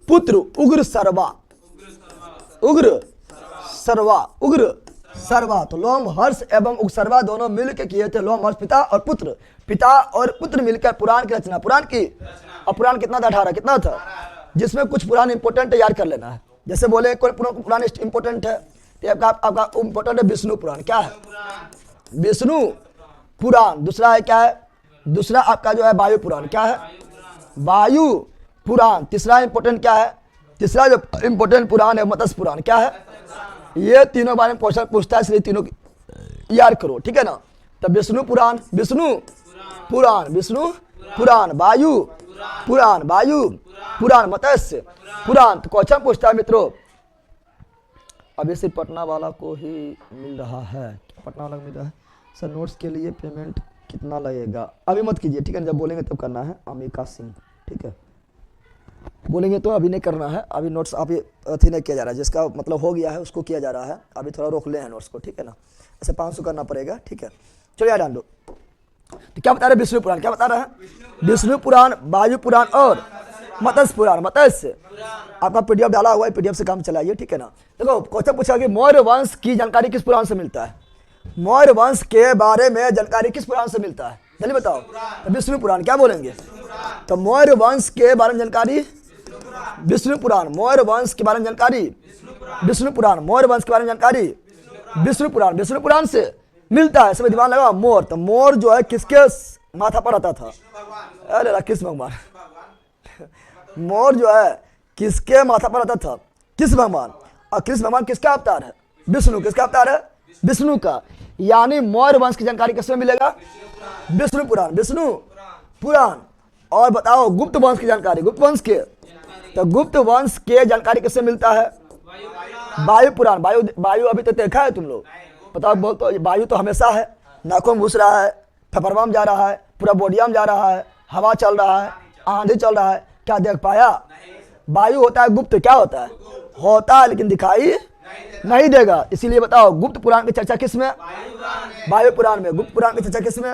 पुत्र उग्र सर्वा, उग्र सर्वा। तो लोमहर्ष एवं उग्र सर्वा दोनों मिलकर किए थे। लोमहर्ष पिता और पुत्र मिलकर पुराण की रचना, पुराण की। और पुराण कितना था? 18। कितना था? जिसमें कुछ पुराण इंपोर्टेंट याद कर लेना है। जैसे बोले कोई पुराण इंपोर्टेंट है, तो आपका इंपोर्टेंट है विष्णु पुराण। क्या है? विष्णु पुराण। दूसरा है क्या है? दूसरा आपका जो है वायु पुराण। क्या है? वायु पुराण। तीसरा इंपोर्टेंट क्या है? तीसरा जो इंपोर्टेंट पुराण है मत्स्य पुराण। क्या है? ये तीनों बारे में क्वेश्चन पूछता है, इसलिए तीनों याद करो, ठीक है ना। तो विष्णु पुराण, वायु पुराण, मत्स्य पुराण। तो क्वेश्चन पूछता है मित्रों, अभी सिर्फ पटना वाला को ही मिल रहा है। पटना वाला को मिल रहा है सर। नोट्स के लिए पेमेंट कितना लगेगा? अभी मत कीजिए, ठीक है। जब बोलेंगे तब करना है। अमिका सिंह, ठीक है। बोलेंगे तो अभी नहीं करना है, अभी नोट्स अभी अथी नहीं किया जा रहा है। जिसका मतलब हो गया है उसको किया जा रहा है, अभी थोड़ा रोक ले हैं नोट्स को, ठीक है ना। ऐसे 500 करना पड़ेगा, ठीक है। चलिए याद डाल दो। तो क्या बता रहे हैं? विष्णु पुराण। क्या बता रहे हैं? विष्णु पुराण, वायु पुराण और मत्स्य पुराण। मत्स्य आपका पीडीएफ डाला हुआ है, पीडीएफ से काम चलाइए, ठीक है ना। देखो क्वेश्चन पूछा कि मौर्य वंश की जानकारी किस पुराण से मिलता है? मौर्य वंश के बारे में जानकारी किस पुराण से मिलता है? जल्दी बताओ। तो विष्णु पुराण। क्या बोलेंगे? तो मौर्य वंश के बारे में जानकारी विष्णु पुराण। मौर्य वंश के बारे में जानकारी विष्णु पुराण। मौर्य वंश के बारे में जानकारी विष्णु पुराण। विष्णु पुराण से मिलता है। समय दिमाग लगा। मोर, तो मोर जो है किसके माथा पर आता था? अरे कृष्ण भगवान। मोर जो है किसके माथा पर आता था? कृष्ण भगवान। और कृष्ण भगवान किसका अवतार है? विष्णु। किसका अवतार है? विष्णु का। यानी मौर्य वंश की जानकारी किसमें मिलेगा? विष्णु पुराण। विष्णु पुराण। और बताओ गुप्त वंश की जानकारी। गुप्त वंश के, तो गुप्त वंश के जानकारी किससे मिलता है? वायु पुराण। वायु अभी तो देखा है तुम लोग? बताओ, बोल तो। वायु तो हमेशा है, नाकों में घुस रहा है, फेफड़वा में जा रहा है, पूरा बोडिया में जा रहा है, हवा चल रहा है, आंधी चल रहा है। क्या देख पाया? वायु होता है गुप्त। क्या होता है? होता है लेकिन दिखाई नहीं देगा। इसीलिए बताओ गुप्त पुराण की चर्चा किस में? वायु पुराण में। गुप्त पुराण की चर्चा किस में?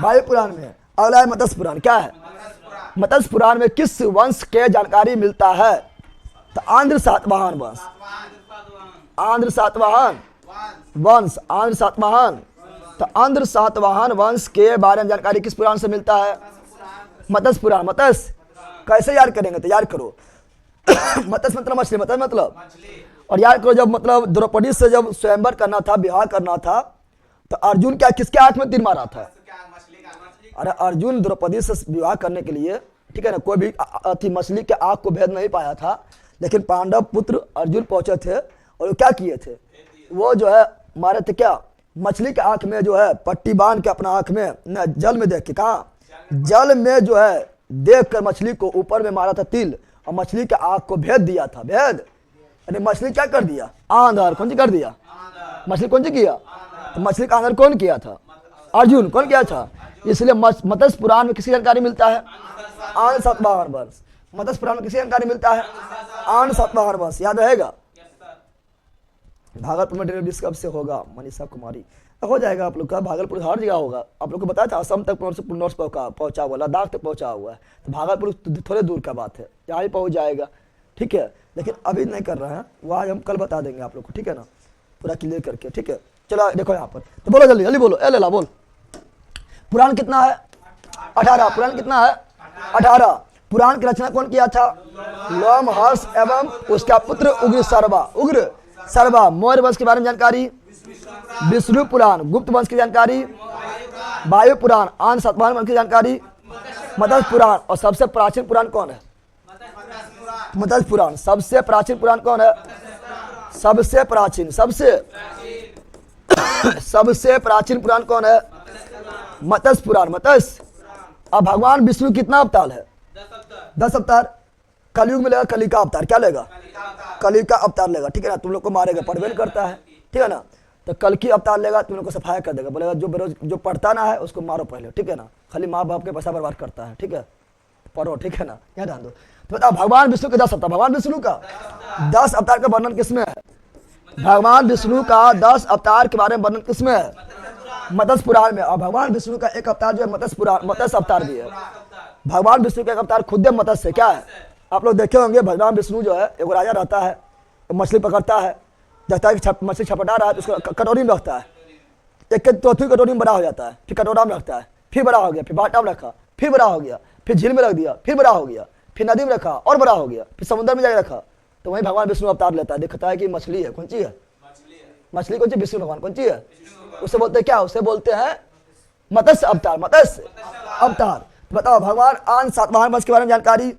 वायु पुराण में। अगला है मत्स्य पुराण। क्या है? मत्स्य पुराण में किस वंश के जानकारी मिलता है? तो आंध्र सातवाहन वंश। आंध्र सातवाहन वंश। आंध्र सातवाहन। तो आंध्र सातवाहन वंश के बारे में जानकारी किस पुराण से मिलता है? मत्स्य पुराण। मत्स्य कैसे याद करेंगे? तो याद करो। मत्स्य मतलब मछली, मत्स्य मतलब। और याद करो, जब मतलब द्रौपदी से जब स्वयंवर करना था, विवाह करना था, तो अर्जुन क्या किसके आंख में तीर मारा था? अरे अर्जुन द्रौपदी से विवाह करने के लिए, ठीक है ना, कोई भी अति मछली के आंख को भेद नहीं पाया था। लेकिन पांडव पुत्र अर्जुन पहुंचे थे और वो क्या किए थे? वो जो है मारे थे क्या? मछली के आंख में जो है पट्टी बांध के अपना आंख में न, जल में देख के, कहा जल में जो है देख कर मछली को ऊपर में मारा था तिल, और मछली के आंख को भेद दिया था। भेद यानी मछली क्या कर दिया? आंधर। कौन सी कर दिया? मछली कौन सी किया? तो मछली का आंधर कौन किया था? अर्जुन। कौन किया था? इसलिए मत्स्य पुराण में किसी जानकारी मिलता है? आंध्र सातवाहन वंश। मत्स्य पुराण में किसी जानकारी मिलता है? आंध्र सातवाहन वंश। याद रहेगा। भागलपुर में डिलीवरी कब से होगा? मनीषा कुमारी। हो जाएगा आप लोग का। भागलपुर हर जगह होगा। आप लोग को बताया था असम तक नोट्स पहुंचा हुआ, लद्दाख तक पहुंचा हुआ है। तो भागलपुर थोड़े दूर का बात है, यहाँ ही पहुंच जाएगा, ठीक है। लेकिन अभी नहीं कर रहे हैं, वो आज हम कल बता देंगे आप लोग को, ठीक है ना। पूरा क्लियर करके, ठीक है। चलो देखो यहाँ पर, तो बोलो जल्दी जल्दी बोलो, ए लेला बोल। पुराण कितना है? 18। पुराण कितना है? 18। पुराण की रचना कौन किया था? लोमहर्ष एवं उसका पुत्र उग्र सर्वा। उग्र सर्वा। मौर्य वंश के बारे में जानकारी, विष्णु पुराण। गुप्त वंश की जानकारी, वायु पुराण। आन सातवाहन वंश की जानकारी, मत्स्य पुराण। और सबसे प्राचीन पुराण कौन है? मत्स्य पुराण। सबसे प्राचीन पुराण कौन है? सबसे प्राचीन, सबसे प्राचीन पुराण कौन है? मत्स्य पुराण, मत्स्य। अब भगवान विष्णु कितना अवतार है? 10 अवतार। कलयुग में लेगा कली का अवतार, क्या लेगा? कली का अवतार लेगा, ठीक है ना। तुम लोग को मारेगा, पढ़वेल करता है, ठीक है ना। तो कल की अवतार लेगा, तुम लोग को सफाया कर देगा, बोलेगा जो पढ़ता ना है उसको मारो पहले, ठीक है ना। खाली माँ बाप के पैसा बर्बाद करता है, ठीक है। पढ़ो, ठीक है ना, यहाँ ध्यान दो। तो बताओ भगवान विष्णु के 10 अवतार, भगवान विष्णु का 10 अवतार का वर्णन किसमें है? भगवान विष्णु का 10 अवतार के बारे में वर्णन किसमें है? मत्स्य पुराण में। और भगवान विष्णु का एक अवतार जो है मत्स्य पुराण, मत्स्य अवतार भी है। भगवान विष्णु का एक अवतार खुद मत्स्य, क्या है? आप लोग देखे होंगे, भगवान विष्णु जो है एक राजा रहता है, मछली पकड़ता है, देखता है कि मछली छपटा रहा है तो उसको कटोरी में रखता है। एक चौथी कटोरी में बड़ा हो जाता है, फिर कटोरा में रखता है, फिर बड़ा हो गया, फिर बाटा में रखा, फिर बड़ा हो गया, फिर झील में रख दिया, फिर बड़ा हो गया, फिर नदी में रखा और बड़ा हो गया, फिर समुद्र में जाकर रखा। तो वही भगवान विष्णु अवतार लेता है, देखता है कि मछली है, कौन सी है? मछली कौन सी? विष्णु भगवान। कौन सी है? उसे बोलते हैं क्या? उसे बोलते हैं मत्स्य अवतार, मत्स्य अवतार। बताओ भगवान आन सातवाहन वंश के बारे में जानकारी,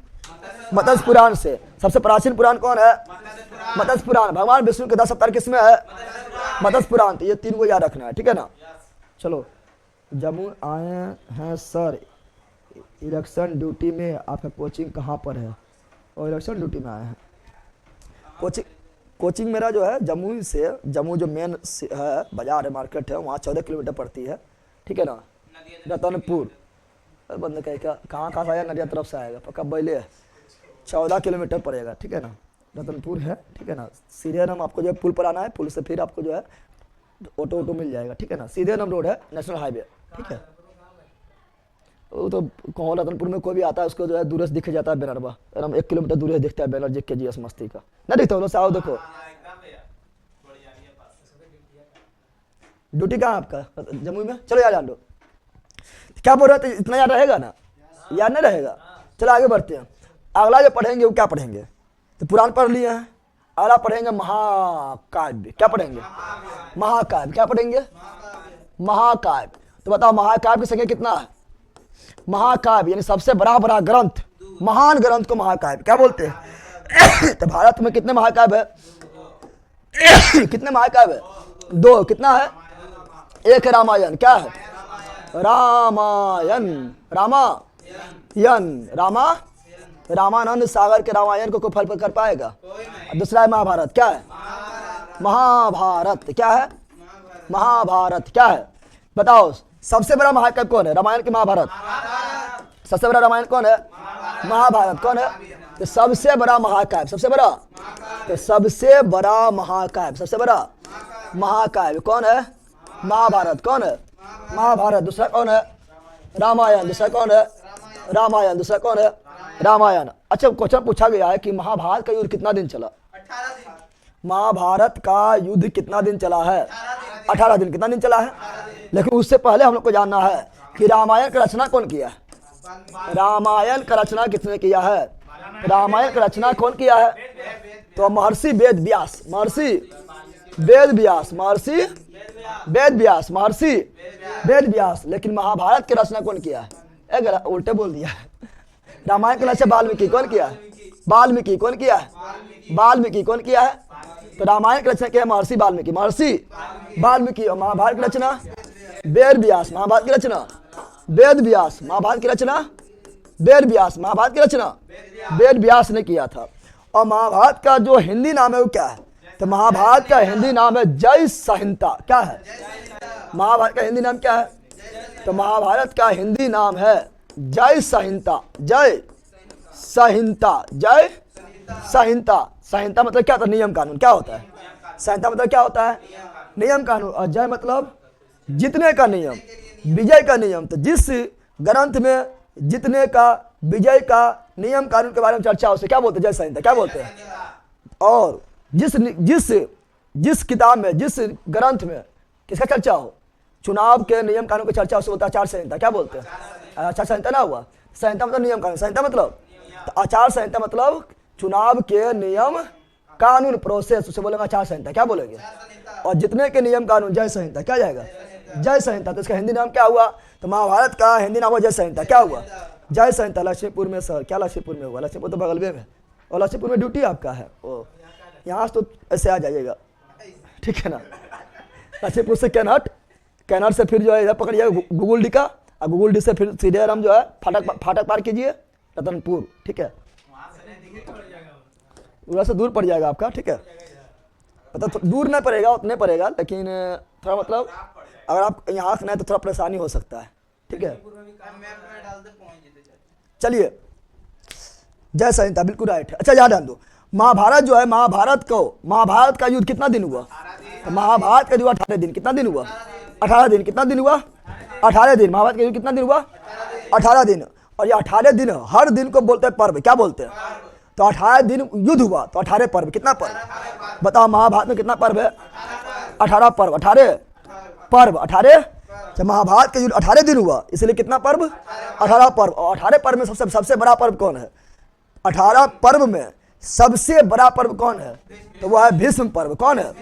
मत्स्य पुराण से। सबसे प्राचीन पुराण कौन है? मत्स्य पुराण। भगवान विष्णु के 10 अवतार किसमें है? मत्स्य पुराण। तो ये 3 को याद रखना है, ठीक है ना। चलो, जम्मू आए हैं सर, इलेक्शन ड्यूटी में। आपका कोचिंग कहाँ पर है? और इलेक्शन ड्यूटी में आए हैं। कोचिंग मेरा जो है जम्मू से, जम्मू जो मेन है बाजार है, मार्केट है, वहाँ 14 किलोमीटर पड़ती है, ठीक है ना। रतनपुर बंद कहे क्या, कहाँ से आया? नदिया तरफ से आएगा, पक्का बैले है। 14 किलोमीटर पड़ेगा, ठीक है ना। रतनपुर है, ठीक है ना। सीधे नाम आपको जो है पुल पर आना है, पुल से फिर आपको जो है ऑटो मिल जाएगा, ठीक है ना। सीधे नाम रोड है, नेशनल हाईवे, ठीक है। वो तो कहो रतनपुर में कोई भी आता है उसको जो है दूर से दिख जाता है बैनरवा, एकदम 1 किलोमीटर दूर से दिखता है बैनर जिक के जीएस मस्ती का, ना दिखता है? आओ देखो। ड्यूटी कहाँ आपका? जम्मू में। चलो यार जान लो क्या बोल रहे थे, इतना याद रहेगा ना? याद नहीं रहेगा। चलो आगे बढ़ते हैं। अगला जो पढ़ेंगे वो क्या पढ़ेंगे? तो पुराण पढ़ लिए हैं, अगला पढ़ेंगे महाकाव्य। क्या पढ़ेंगे? महाकाव्य। क्या पढ़ेंगे? महाकाव्य। तो बताओ महाकाव्य की संख्या कितना है? महाकाव्य यानी सबसे बड़ा ग्रंथ, महान ग्रंथ को महाकाव्य क्या बोलते हैं? तो भारत में कितने महाकाव्य है? कितने महाकाव्य है? 2। कितना है? एक रामायण। क्या है? रामायण, रामानंद सागर के रामायण को कोई फल कर पाएगा? दूसरा है महाभारत। क्या है? महाभारत। क्या है? महाभारत। क्या है? बताओ सबसे बड़ा महाकाव्य कौन है? रामायण की महाभारत? सबसे बड़ा रामायण कौन है? महाभारत। कौन है? तो सबसे बड़ा महाकाव्य, सबसे बड़ा, तो सबसे बड़ा महाकाव्य, सबसे बड़ा महाकाव्य कौन है? महाभारत। कौन है? महाभारत। दूसरा कौन है? रामायण। दूसरा कौन है? रामायण। दूसरा कौन है? रामायण। अच्छा, क्वेश्चन पूछा गया है कि महाभारत का युद्ध कितना दिन चला? 18 दिन। महाभारत का युद्ध कितना दिन चला है? 18 दिन। कितना दिन चला है? लेकिन उससे पहले हम लोग को जानना है कि रामायण का रचना कौन किया है? रामायण का रचना किसने किया है? रामायण का रचना कौन किया है? तो महर्षि वेद व्यास, महर्षि वेद व्यास, महर्षि वेद व्यास, महर्षि वेद व्यास। लेकिन महाभारत की रचना कौन किया है? अगर उल्टे बोल दिया है। रामायण की रचना वाल्मीकि कौन किया है? वाल्मीकि कौन किया है? वाल्मीकि कौन किया है? तो रामायण की रचना किया है महर्षि वाल्मीकि, महर्षि वाल्मीकि। और महाभारत की रचना वेद व्यास, महाभारत की रचना वेद व्यास, महाभारत की रचना वेद व्यास, महाभारत की रचना वेद व्यास ने किया था। और महाभारत का जो हिंदी नाम है वो क्या है? तो महाभारत का हिंदी नाम है जय संहिता। क्या है? महाभारत का हिंदी नाम क्या है? तो महाभारत का हिंदी नाम है जय संहिता, जय संहिता, जय संहिता। संहिता मतलब क्या होता है? नियम कानून। क्या होता है? संहिता मतलब क्या होता है? नियम कानून। और जय मतलब जीतने का नियम, विजय का नियम। तो जिस ग्रंथ में जीतने का, विजय का नियम कानून के बारे में चर्चा उसे क्या बोलते हैं? जय संहिता। क्या बोलते हैं? और जिस जिस किताब में, जिस ग्रंथ में किसका चर्चा हो, चुनाव के नियम कानून की चर्चा, उसे बोलता है आचार संहिता। क्या बोलते हैं? आचार संहिता ना हुआ, संहिता मतलब नियम कानून, संहिता मतलब तो आचार संहिता मतलब चुनाव के नियम कानून प्रोसेस, उसे बोलेंगे आचार संहिता। क्या बोलेंगे? और जितने के नियम कानून जय संहिता। क्या जाएगा? जय संहिता। तो इसका हिंदी नाम क्या हुआ? तो महाभारत का हिंदी नाम हुआ जय संहिता। क्या हुआ? जय संहिता। लक्ष्मीपुर में सर, क्या लक्ष्मीपुर में हुआ? लक्ष्मीपुर तो बगल में, और लक्ष्मीपुर में ड्यूटी आपका है। ओ यहाँ से तो ऐसे आ जाइएगा, ठीक है ना। लक्ष्मीपुर से कैनहट, कैनहट से फिर जो है इधर पकड़िएगा गुगुल डी का, और गुगुल डी से फिर सीधे हम जो है फाटक पार कीजिए रतनपुर, ठीक है। उधर से दूर पड़ जाएगा आपका, ठीक है। मतलब तो दूर नहीं पड़ेगा, उतने पड़ेगा, लेकिन थोड़ा मतलब अगर आप यहाँ से नहीं तो थोड़ा परेशानी हो सकता है, ठीक है। चलिए, जय संहिता, बिल्कुल राइट है। अच्छा याद ध्यान दो, महाभारत जो है, महाभारत का युद्ध कितना दिन हुआ? तो महाभारत का युद्ध 18 दिन। कितना दिन हुआ? 18 दिन। कितना दिन हुआ? 18 दिन। महाभारत का युद्ध कितना दिन हुआ? 18 दिन। और ये 18 दिन, हर दिन को बोलते हैं पर्व। क्या बोलते हैं? तो 18 दिन युद्ध हुआ तो 18 पर्व। कितना पर्व बताओ? महाभारत में कितना पर्व है? 18 पर्व। 18 पर्व। 18 जब महाभारत का युद्ध 18 दिन हुआ, इसलिए कितना पर्व? 18 पर्व। और 18 पर्व में सबसे बड़ा पर्व कौन है? 18 पर्व में सबसे बड़ा पर्व कौन है? तो वह है भीष्म पर्व। कौन है?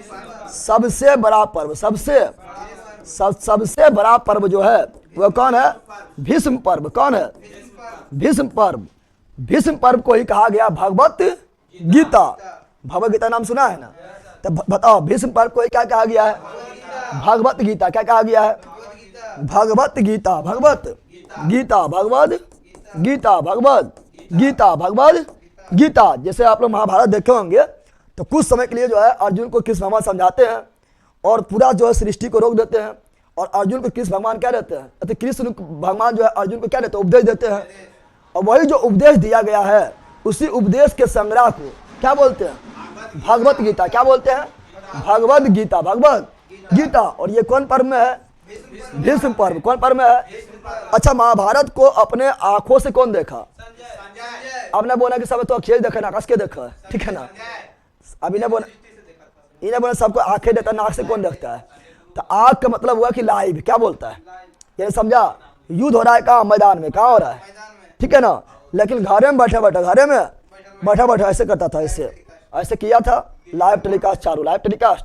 सबसे बड़ा पर्व। सबसे बड़ा पर्व जो है वह कौन है? भीष्म पर्व। कौन है? भीष्म पर्व। भीष्म पर्व को ही कहा गया भगवत गीता। भगवत गीता नाम सुना है ना? तो बताओ, भीष्म पर्व को ही क्या कहा गया है? भगवत गीता। क्या कहा गया है? भगवत गीता। भगवत गीता। भगवत गीता। भगवत गीता। भगवत गीता। जैसे आप लोग महाभारत देखे होंगे तो कुछ समय के लिए जो है अर्जुन को कृष्ण भगवान समझाते हैं और पूरा जो है सृष्टि को रोक देते हैं, और अर्जुन को कृष्ण भगवान क्या रहते हैं? तो कृष्ण भगवान जो है अर्जुन को क्या रहते हैं? उपदेश देते हैं। और वही जो उपदेश दिया गया है, उसी उपदेश के संग्रह को क्या बोलते हैं? भगवत गीता। क्या बोलते हैं? भगवत गीता। भगवत गीता। और ये कौन पर्व में है? भीष्म पर्व। कौन पर्व में है? अच्छा, महाभारत को अपने आंखों से कौन देखा? अब ने बोला कि सब तो अखिल देखा ना, कस के देखा, ठीक है ना। अभी ने बोला, इन्हें बोला सबको आंखें देता, नाक से कौन देखता है? तो आंख का मतलब हुआ कि लाइव। क्या बोलता है? ये समझा? युद्ध हो रहा है कहाँ? मैदान में। कहाँ हो रहा है? ठीक है ना। लेकिन घरे में बैठा बैठा ऐसे करता था, ऐसे किया था। लाइव टेलीकास्ट चालू, लाइव टेलीकास्ट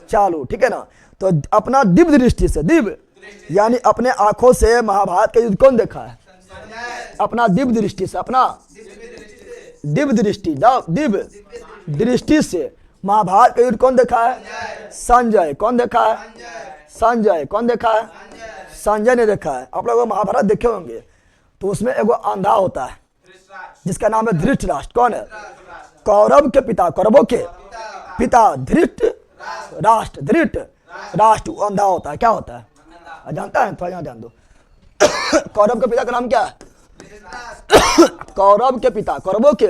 चालू, ठीक है ना। तो अपना दिव्य दृष्टि से, दिव्य यानी अपने आंखों से महाभारत का युद्ध कौन देखा है? अपना दिव्य दृष्टि से, अपना दिव्य दृष्टि से महाभारत का युद्ध कौन देखा है? संजय। कौन देखा है? संजय। कौन देखा है? संजय ने देखा है। आप लोग महाभारत देखे होंगे तो उसमें एगो अंधा होता है जिसका नाम है धृतराष्ट्र। कौन है? कौरव के पिता, कौरवों के पिता धृतराष्ट्र। धृतराष्ट्र अंधा होता है। क्या होता है? जानता है? थोड़ा यहाँ ध्यान दो। कौरव के पिता का नाम क्या है? कौरव के पिता, कौरवों के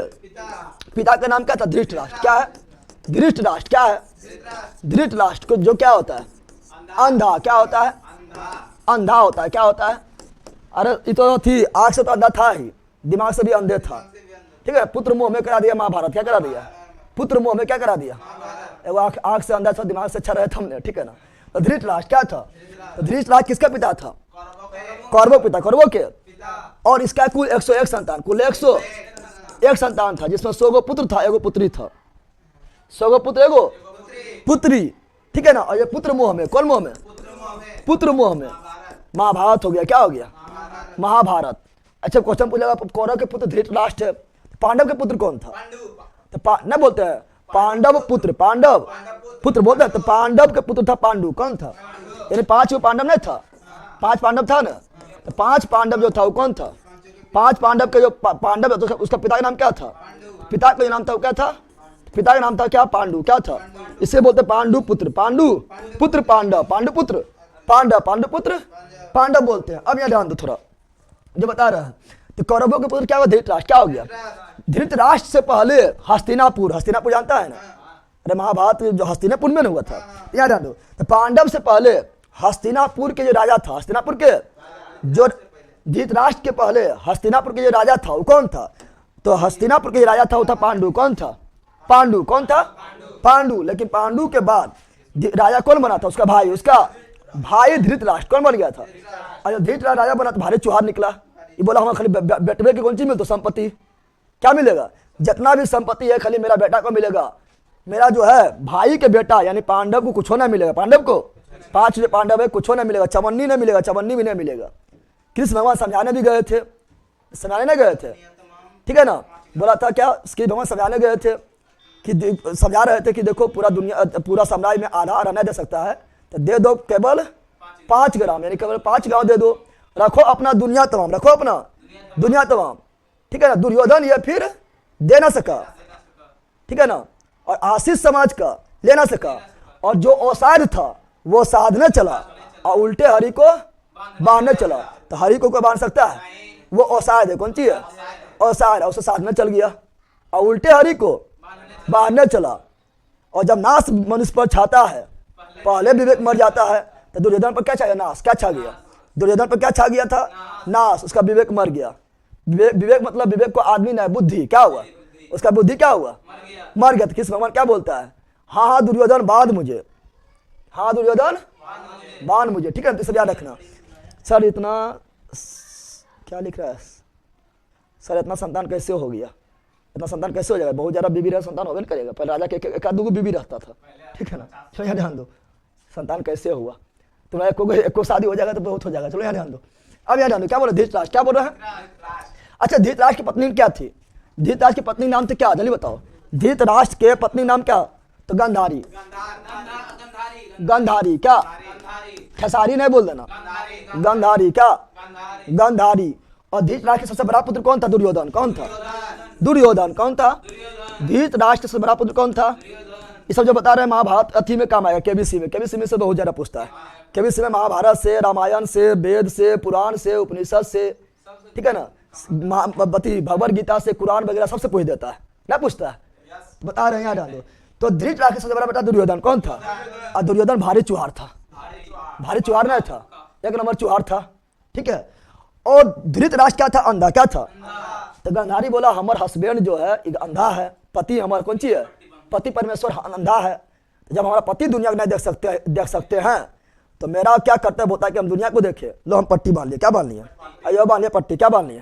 पिता का नाम क्या था? धृतराष्ट्र। क्या है? धृतराष्ट्र। क्या है? धृतराष्ट्र को जो क्या होता है? अंधा। क्या होता है? अंधा होता है। क्या होता है? अरे ये तो थी, आंख से तो अंधा था ही, दिमाग से भी अंधे था, ठीक है। पुत्र मोह में करा दिया महाभारत। क्या करा दिया? पुत्र मोह में क्या करा दिया? आंख से अंधा था, दिमाग से अच्छा रहे हमने, ठीक है ना। तो धृतराष्ट्र क्या था? तो धृतराष्ट्र किसका पिता था? कौरवों पिता, कौरवों के। और इसका कुल 101 संतान, कुल 101 संतान था, जिसमें 100 गो पुत्र था, एगो पुत्री था। 100 गो पुत्र, एगो पुत्री, ठीक है ना। और ये पुत्र मोह में, कौन मोह में? पुत्र मोह में महाभारत हो गया। क्या हो गया? महाभारत। अच्छा, क्वेश्चन पूछेगा, कौरव के पुत्र धृतराष्ट्र है, पांडव के पुत्र कौन था? तो न बोलते हैं पांडव पुत्र, पांडव पुत्र बोलते हैं। तो पांडव के पुत्र था पांडु। कौन था? यानी 5 पांडव नहीं था, 5 पांडव था ना। तो 5 पांडव जो था वो कौन था? 5 पांडव के जो पांडव तो उसका पिता का नाम क्या था? पिता का नाम था वो क्या था? पिता का नाम था क्या? पांडु। क्या था? इसे बोलते पांडु पुत्र, पांडु पुत्र पांडव, पांडु पुत्र पांडव, पांडु पुत्र पांडव बोलते हैं। अब यहाँ ध्यान दो थोड़ा, जो बता रहा है। तो कौरवों के पुत्र क्या हुआ? धृतराष्ट्र। क्या हो गया? धृतराष्ट्र से पहले हस्तिनापुर, हस्तिनापुर जानता है ना? अरे महाभारत जो हस्तिनापुर में हुआ था, याद ध्यान दो। तो पांडव से पहले हस्तिनापुर के जो राजा था, हस्तिनापुर के जो धृतराष्ट्र के पहले हस्तिनापुर के जो राजा था वो कौन था? तो हस्तिनापुर के जो राजा था वो था पांडु। कौन था? पांडु। कौन था? पांडु। लेकिन पांडु के बाद राजा कौन बना था? उसका भाई, उसका भाई धृतराष्ट्र कौन बन गया था? और धृतराष्ट्र राजा बना तो भारी चुहार निकला। ये बोला हमें खाली बेटवे की कौन चीज मिलती? संपत्ति। क्या मिलेगा? जितना भी संपत्ति है खाली मेरा बेटा को मिलेगा, मेरा जो है भाई के बेटा यानी पांडव को कुछ ना मिलेगा। पांडव को 5 जो पांडव है कुछ ना मिलेगा, चवन्नी नहीं मिलेगा, चवन्नी भी नहीं मिलेगा। कृष्ण भगवान समझाने भी गए थे, समझाने नहीं गए थे, ठीक है ना? बोला था क्या? कृष्ण भगवान समझाने गए थे कि समझा रहे थे कि देखो पूरा दुनिया, पूरा साम्राज्य में आधा रहने दे सकता है तो दे दो केवल 5 ग्राम, यानी केवल 5 गांव दे दो, रखो अपना दुनिया तमाम, रखो अपना दुनिया तमाम, ठीक है ना? दुर्योधन ये फिर दे ना सका, ठीक है ना? और आशीष समाज का ले ना सका, और जो औसाद था वो साधने चला और उल्टे हरि को बांधने चला। तो हरि को कोई बांध सकता है? वो औसाद है। कौन सी है? औसाद है। उसे साधने चल गया और उल्टे हरि को बांधने चला। और जब नाश मनुष्य पर छाता है, पहले विवेक मर जाता है, तो दुर्योधन पर क्या छा गया? नाश। क्या छा गया? दुर्योधन पर क्या छा गया था? नाश। उसका विवेक मर गया। विवेक मतलब विवेक को आदमी नहीं, बुद्धि। क्या हुआ? उसका बुद्धि क्या हुआ? मर गया। तो कृष्ण भगवान क्या बोलता है? हाँ हाँ दुर्योधन बांध मुझे, हाँ दुर्योधन बांध मुझे, ठीक है? तो सब याद रखना। सर इतना क्या लिख रहा है सर? इतना संतान कैसे हो गया? इतना संतान कैसे हो जाएगा? बहुत ज्यादा बीबी रहा संतान होगा नहीं करेगा। पहले राजा के एक आध 2 बीबी रहता था, ठीक है ना? चलो यहाँ ध्यान दो, संतान कैसे हुआ? तुम्हारा एक को शादी हो जाएगा तो बहुत हो जाएगा। चलो यहाँ ध्यान दो। अब यहाँ ध्यान दो, क्या बोल रहे? धृतराष्ट्र क्या बोल रहे हैं? अच्छा, धृतराष्ट्र की पत्नी क्या थी? धृतराष्ट्र की पत्नी नाम तो क्या? जल्दी बताओ। धृतराष्ट्र के पत्नी नाम क्या? तो गांधारी। गांधारी क्या? खेसारी नहीं बोल देना, गांधारी क्या? गांधारी। और धृतराष्ट्र के सबसे बड़ा पुत्र कौन था? दुर्योधन। कौन था? दुर्योधन। कौन था? धृतराष्ट्र से बड़ा पुत्र कौन था? ये सब जो बता रहे हैं महाभारत अथी में काम आएगा, केबीसी में। केबीसी में से बहुत ज्यादा पूछता है। केबीसी में महाभारत से, रामायण से, वेद से, पुराण से, उपनिषद से, ठीक है ना? भगवद गीता से, कुरान वगैरह सबसे पूछ देता है, ना पूछता है? बता रहे हैं, यहाँ डालो। तो धृतराष्ट्र सबसे बड़ा बेटा दुर्योधन कौन था? और दुर्योधन भारी चुहार था। भारी चुहार नहीं था, एक नंबर चुहार था, ठीक है? और धृतराष्ट्र क्या था? अंधा। क्या था? तो गांधारी बोला हमार हस्बैंड जो है एक अंधा है, पति हमारा कौन सी है? पति परमेश्वर अंधा है। तो जब हमारा पति दुनिया को नहीं देख सकते हैं तो मेरा क्या कर्तव्य होता है कि हम दुनिया को देखें। लो हम पट्टी बांध लिए। क्या बांध लिया? अयो बांध लिया पट्टी। क्या बांध लिया?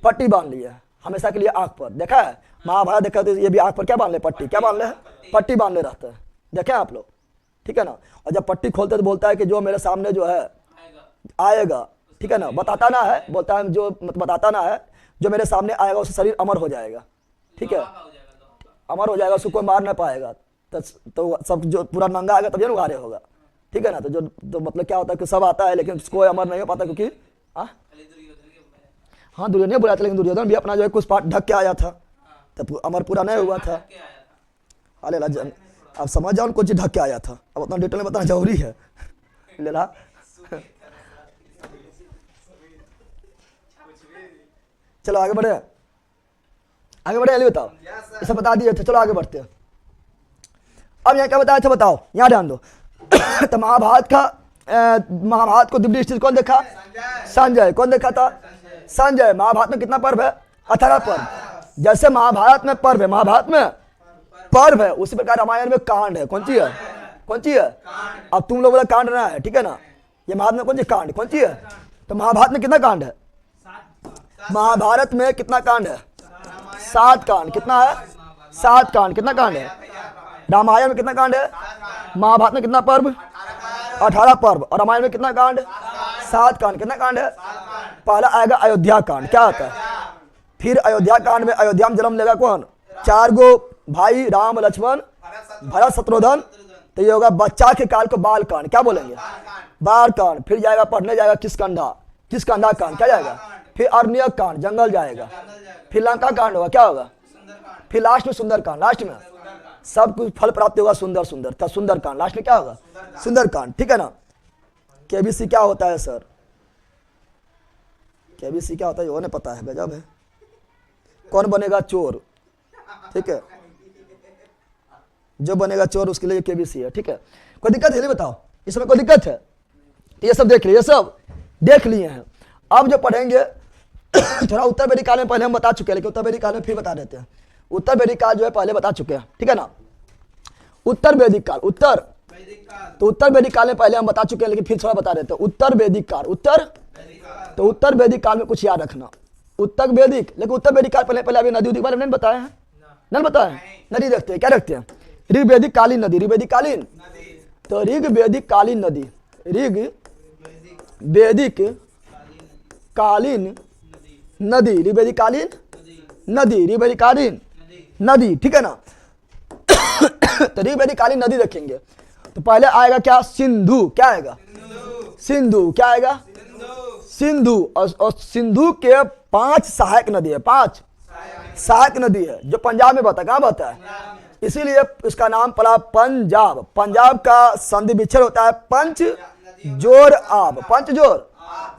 पट्टी बांध लिया हमेशा के लिए आंख पर। देखा है महाभारत? देखा तो ये भी आंख पर क्या बांध ले? पट्टी। क्या बांध ले? पट्टी बांध ले रहता है। देखे आप लोग, ठीक है ना? और जब पट्टी खोलते तो बोलता है कि जो मेरे सामने जो है आएगा, ठीक है ना? बताता ना है, बोलता है जो बताता ना है, जो मेरे सामने आएगा उसका शरीर अमर हो जाएगा, ठीक है? अमर हो जाएगा, उसको कोई मार नहीं पाएगा। तो सब जो पूरा नंगा आएगा तब ये उघारे होगा, ठीक है ना? तो मतलब क्या होता है कि सब आता है लेकिन कोई अमर नहीं हो पाता, क्योंकि हाँ दुर्योधन ने बुलाया था, लेकिन दुर्योधन भी अपना जो है कुछ पार्ट ढक के आया था, तब अमर पूरा नहीं हुआ था। अरे लाजन आप समझ जाओ कुछ ढक के आया था। अब उतना डिटेल में बताना जरूरी है। ले ला चलो आगे बढ़े, आगे बढ़े। जल्दी बताओ, ये सब बता दिए थे। चलो आगे बढ़ते हैं। अब यहाँ क्या बताया था बताओ, यहाँ ध्यान दो। तो महाभारत को दिव्य दृष्टि से कौन देखा? संजय। कौन देखा था? संजय। महाभारत में कितना पर्व है? 18 पर्व। जैसे महाभारत में पर्व है, महाभारत में पर्व है, उसी प्रकार रामायण में कांड है। कौन सी है? कौन सी है? अब तुम लोग बोला कांड ना है, ठीक है ना? ये महाभारत में कौन सी कांड? कौन सी है? तो महाभारत में कितना कांड है? महाभारत में कितना कांड है? 7 कांड। कितना है? 7 कांड। कितना कांड है? रामायण में कितना कांड है? महाभारत में कितना पर्व? 18 पर्व। और रामायण में कितना कांड? 7 कांड। कितना कांड है? पहला आएगा अयोध्या कांड। क्या होता है? फिर अयोध्या कांड में अयोध्या में जन्म लेगा कौन? 4 गो भाई, राम लक्ष्मण भरत शत्रुघ्न। तो ये होगा बच्चा के काल को बाल कांड। क्या बोलेंगे? बाल कांड। फिर जाएगा पढ़ने जाएगा किसकंधा, किसकंधा कांड। क्या जाएगा? फिर अरण्यक कांड, जंगल जाएगा। फिर लंका कांड होगा। क्या होगा? फिर लास्ट में सुंदर कांड। लास्ट में सब कुछ फल प्राप्ति होगा सुंदर सुंदर, था सुंदर कांड। लास्ट में क्या होगा? सुंदर कांड, ठीक है ना? केबीसी क्या होता है सर? केबीसी क्या होता है वो नहीं पता है, गजब है। कौन बनेगा चोर, ठीक है? जो बनेगा चोर उसके लिए केबीसी है, ठीक है? कोई दिक्कत है? नहीं बताओ, इसमें कोई दिक्कत है? ये सब देख लिए, ये सब देख लिए हैं। अब जो पढ़ेंगे थोड़ा उत्तर वेदिक काल में पहले हम बता चुके हैं, लेकिन उत्तर वेदिक काल में फिर बता देते हैं। उत्तर वेदिक काल जो है पहले बता चुके हैं, ठीक है ना? उत्तर वैदिक काल, उत्तर, तो उत्तर वैदिक काल में पहले हम बता चुके हैं, लेकिन फिर थोड़ा बता देते हैं। उत्तर वैदिक काल, उत्तर, तो उत्तर वैदिक काल में कुछ याद रखना, उत्तर वैदिक, लेकिन उत्तर वैदिक काल पहले पहले अभी नदी उदी बारे में नहीं बताया है, नहीं बताया है। नदी देखते हैं, क्या रखते हैं? ऋग्वैदिक कालीन नदी, ऋग्वैदिक कालीन, तो ऋग्वैदिक कालीन नदी, ऋग्वैदिक कालीन नदी, ऋग्वैदिक कालीन नदी, ऋग्वैदिक कालीन नदी, ठीक है ना। तो ऋग्वैदिक कालीन नदी देखेंगे तो पहले आएगा क्या? सिंधु, क्या आएगा? सिंधु, क्या आएगा? सिंधु, और सिंधु के 5 सहायक नदी है, 5 सहायक नदी है जो पंजाब में बहता है। कहाँ बहता है? इसीलिए इसका नाम पड़ा पंजाब। पंजाब का संधि विच्छेद होता है पंच जोर आब, पंच जोर,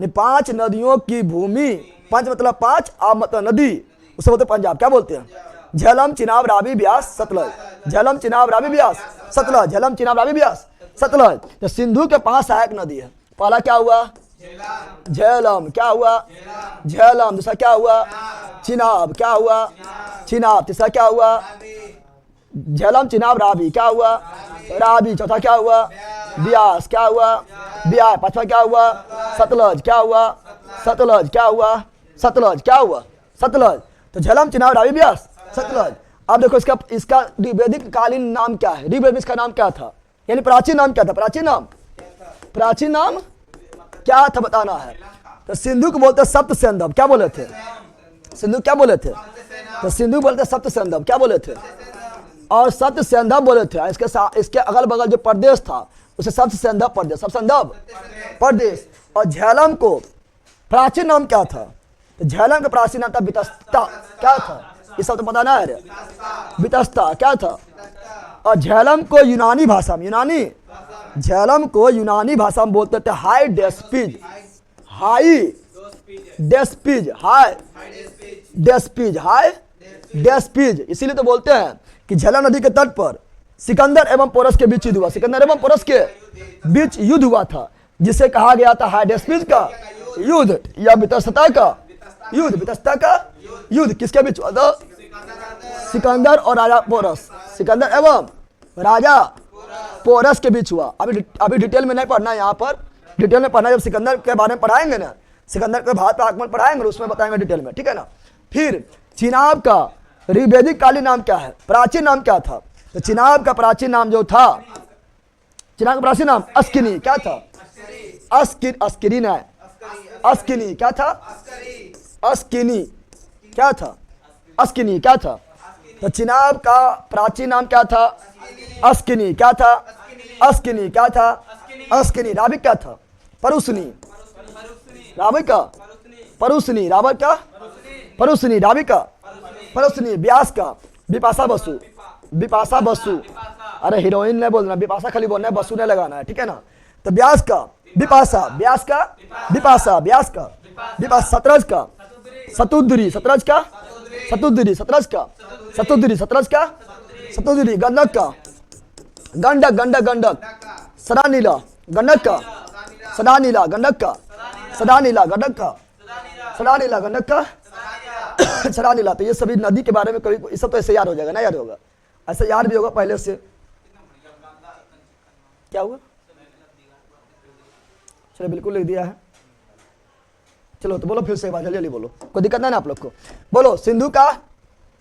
5 नदियों की भूमि, पंच मतलब 5, आब मतलब नदी, उसे बोलते पंजाब। क्या बोलते हैं? झेलम, चिनाब, रावी, ब्यास, सतलज, झेलम, चिनाब, रावी, ब्यास, सतलज, झेलम, चिनाब, रावी, ब्यास, सतलज। तो सिंधु के 5 सहायक नदी है। पहला क्या हुआ? झेलम, क्या हुआ? झेलम। दूसरा क्या हुआ? चिनाब, क्या हुआ? चिनाब। तीसरा क्या हुआ? झेलम, चिनाब, रावी, क्या हुआ? रावी। चौथा क्या हुआ? ब्यास, क्या हुआ? ब्यास। पांचवा क्या हुआ? सतलज, क्या हुआ? सतलज, क्या हुआ? सतलज, क्या हुआ? सतलज। तो झेलम, चिनाब, रावी, ब्यास, सतलज। अब देखो इसका ऋग्वैदिक कालीन नाम क्या है? ऋग्वेद में इसका नाम क्या था? यानी प्राचीन नाम क्या था? प्राचीन नाम, प्राचीन नाम क्या था बताना है। तो सिंधु को बोलते सप्त सिंधव, क्या बोले थे? सिंधु क्या बोले थे? तो सिंधु बोलते सप्त सिंधव, क्या बोले थे? और सप्त सिंधव बोले थे। इसके अगल बगल जो प्रदेश था उसे सप्त सिंधव प्रदेश, सप्त सिंधव प्रदेश। और झेलम को प्राचीन नाम क्या था? तो झेलम का प्राचीन नाम था वितस्ता, क्या था? ये सब तो पता ना है। वितस्ता क्या था? और झेलम को यूनानी भाषा में, झेलम को यूनानी भाषा में बोलते थे हाई डेस्पिज, हाई डेस्पिज, हाई डेस्पिज, हाई डेस्पिज। इसीलिए तो बोलते हैं कि झेलम नदी के तट पर सिकंदर एवं पोरस के बीच युद्ध हुआ, सिकंदर एवं पोरस के बीच युद्ध हुआ था, जिसे कहा गया था हाई डेस्पिज का युद्ध या वितस्ता का युद्ध। वितस्ता का युद्ध किसके बीच हुआ था? सिकंदर और राजा पोरस, सिकंदर एवं राजा पोरस के बीच हुआ। अभी डिटेल में नहीं पढ़ना है, यहाँ पर डिटेल में पढ़ना, जब सिकंदर के बारे में पढ़ाएंगे ना, सिकंदर के भारत पर आक्रमण पढ़ाएंगे, उसमें बताएंगे डिटेल में, ठीक है ना। फिर चिनाब का ऋग्वैदिक कालीन नाम क्या है? प्राचीन नाम क्या था? तो चिनाब का प्राचीन नाम जो था, चिनाब का प्राचीन नाम अस्किनी, क्या था? अस्किनी ना, अस्किनी क्या था? अस्किनी क्या था? अस्किनी क्या था? तो चिनाब का प्राचीन नाम क्या था? अस्किनी, क्या था? अस्किनी क्या था? अस्किनी। रावी क्या था? परुसनी, रावी का परुसनी, रावण का परुसनी, रावी का परुसनी। ब्यास का बिपाशा बसु, बिपाशा बसु। अरे हीरोइन नहीं बोलना, बिपाशा खाली बोलना है, बसु नहीं लगाना है, ठीक है ना। तो ब्यास का बिपाशा, ब्यास का बिपाशा, ब्यास का बिपाशा। सतरज का सतुद्री, सतरज का सतुद्री, सतरज का सतुद्री, सतरज का सतुद्री। गंडक का गंडक, गंडक, गंडक। सदानीला, गंडक का सदानीला, गंडक का सदानीला, गंडक का सदानीला, गंडक का सदानीला। तो ये सभी नदी के बारे में कभी, ये सब तो ऐसे याद हो जाएगा ना, याद होगा, ऐसे याद भी होगा पहले से। क्या हुआ? चलो बिल्कुल लिख दिया है। चलो तो बोलो फिर से एक बार, जल्दी जल्दी बोलो, कोई दिक्कत नहीं ना आप लोग को। बोलो सिंधु का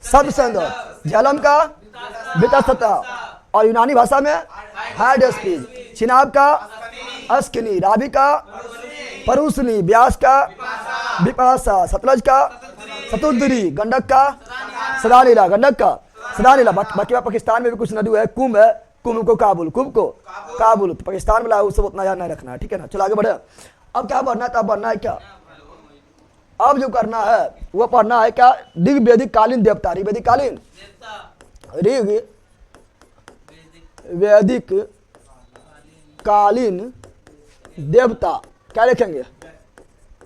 सप्त सिंधव, झेलम का वितस्ता, और यूनानी भाषा में हाई डेस्पिज। चिनाब का अस्किनी, रावी का परुसनी, ब्यास का बिपाशा, सतलज का सतुद्री, गंडक का सदानीला, गंडक का सदानीला। बाकी पाकिस्तान में भी कुछ नदी है, कुंभ है, कुंभ को काबुल, कुंभ को काबुल। तो पाकिस्तान में उससे उतना याद नहीं रखना है, ठीक है ना। चलो आगे बढ़े। अब क्या पढ़ना है? तब पढ़ना है क्या? अब जो करना है वो पढ़ना है क्या? ऋग्वैदिक कालीन देवता, ऋग्वैदिक कालीन, ऋग्वैदिक कालीन देवता। क्या देखेंगे?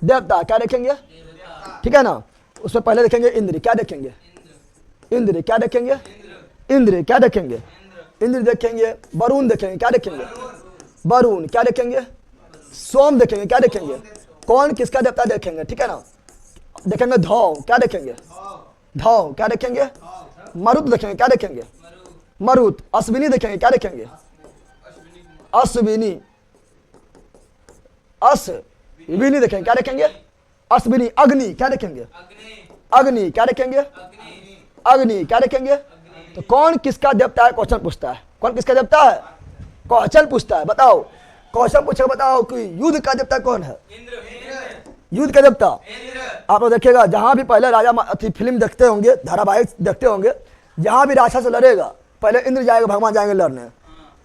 देवता क्या देखेंगे? ठीक है ना। उसमें पहले देखेंगे इंद्र, क्या देखेंगे? इंद्र क्या देखेंगे? इंद्र क्या देखेंगे? इंद्र देखेंगे। वरुण देखेंगे, क्या देखेंगे? वरुण क्या देखेंगे? सोम देखेंगे, क्या देखेंगे? कौन किसका देवता देखेंगे, ठीक है ना। देखेंगे धौ, क्या देखेंगे? धौ क्या देखेंगे? मरुत देखेंगे, क्या देखेंगे? मरुत। अश्विनी देखेंगे, क्या देखेंगे? अश्विनी। अश्विनी देखेंगे, क्या देखेंगे? अश्विनी। अग्नि, क्या देखेंगे? अग्नि, क्या देखेंगे? अग्नि, क्या देखेंगे? तो कौन किसका देवता है? क्वेश्चन पूछता है। कौन किसका देवता है? क्वेश्चन पूछता है। बताओ, क्वेश्चन पूछे, बताओ कि युद्ध का देवता कौन है? युद्ध का देवता आप लोग देखिएगा, जहां भी पहले राजा फिल्म देखते होंगे, धारावाहिक देखते होंगे, जहां भी राक्षस लड़ेगा पहले इंद्र जाएगा, भगवान जाएंगे लड़ने,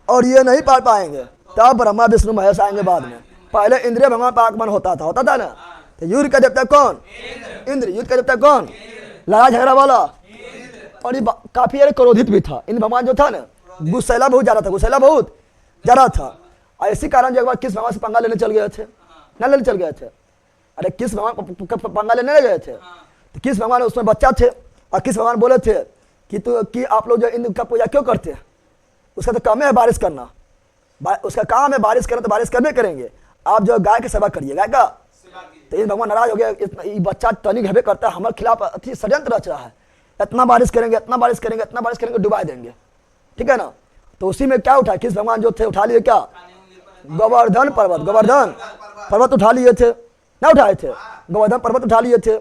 और ये नहीं पार पाएंगे तब ब्रह्मा विष्णु महेश आएंगे बाद में। पहले इंद्रिय भगवान पर आगमन होता था ना। तो युद्ध का देवता कौन? इंद्र। युद्ध का देवता कौन? लड़ाई झगड़ा वाला। और ये काफी क्रोधित भी था। इन भगवान जो था ना, गुस्सैला बहुत ज्यादा था, गुस्सैला बहुत ज्यादा था। और इसी कारण जो एक बार किस भगवान से पंगा लेने चल गए थे, न लेने चल गए थे, अरे किस भगवान पंगा लेने गए थे, तो किस भगवान उसमें बच्चा थे, और किस भगवान बोले थे कि आप लोग जो इंद्र का पूजा क्यों करते हैं? उसका तो काम है बारिश करना, उसका काम है बारिश करना, तो बारिश करने करेंगे। आप जो गाय की सेवा करिए, गाय का। तो इन भगवान नाराज हो गया, ये बच्चा तनिक हबे करता है, हमारे खिलाफ अति षड्यंत्र रच रहा है, इतना बारिश करेंगे, इतना बारिश करेंगे, इतना बारिश करेंगे, डुबा देंगे, ठीक है ना। तो उसी में क्या उठा, किस भगवान जो थे उठा लिए क्या? गोवर्धन पर्वत। गोवर्धन पर्वत उठा लिए थे, ना उठाए थे? गोवर्धन पर्वत उठा लिए थे।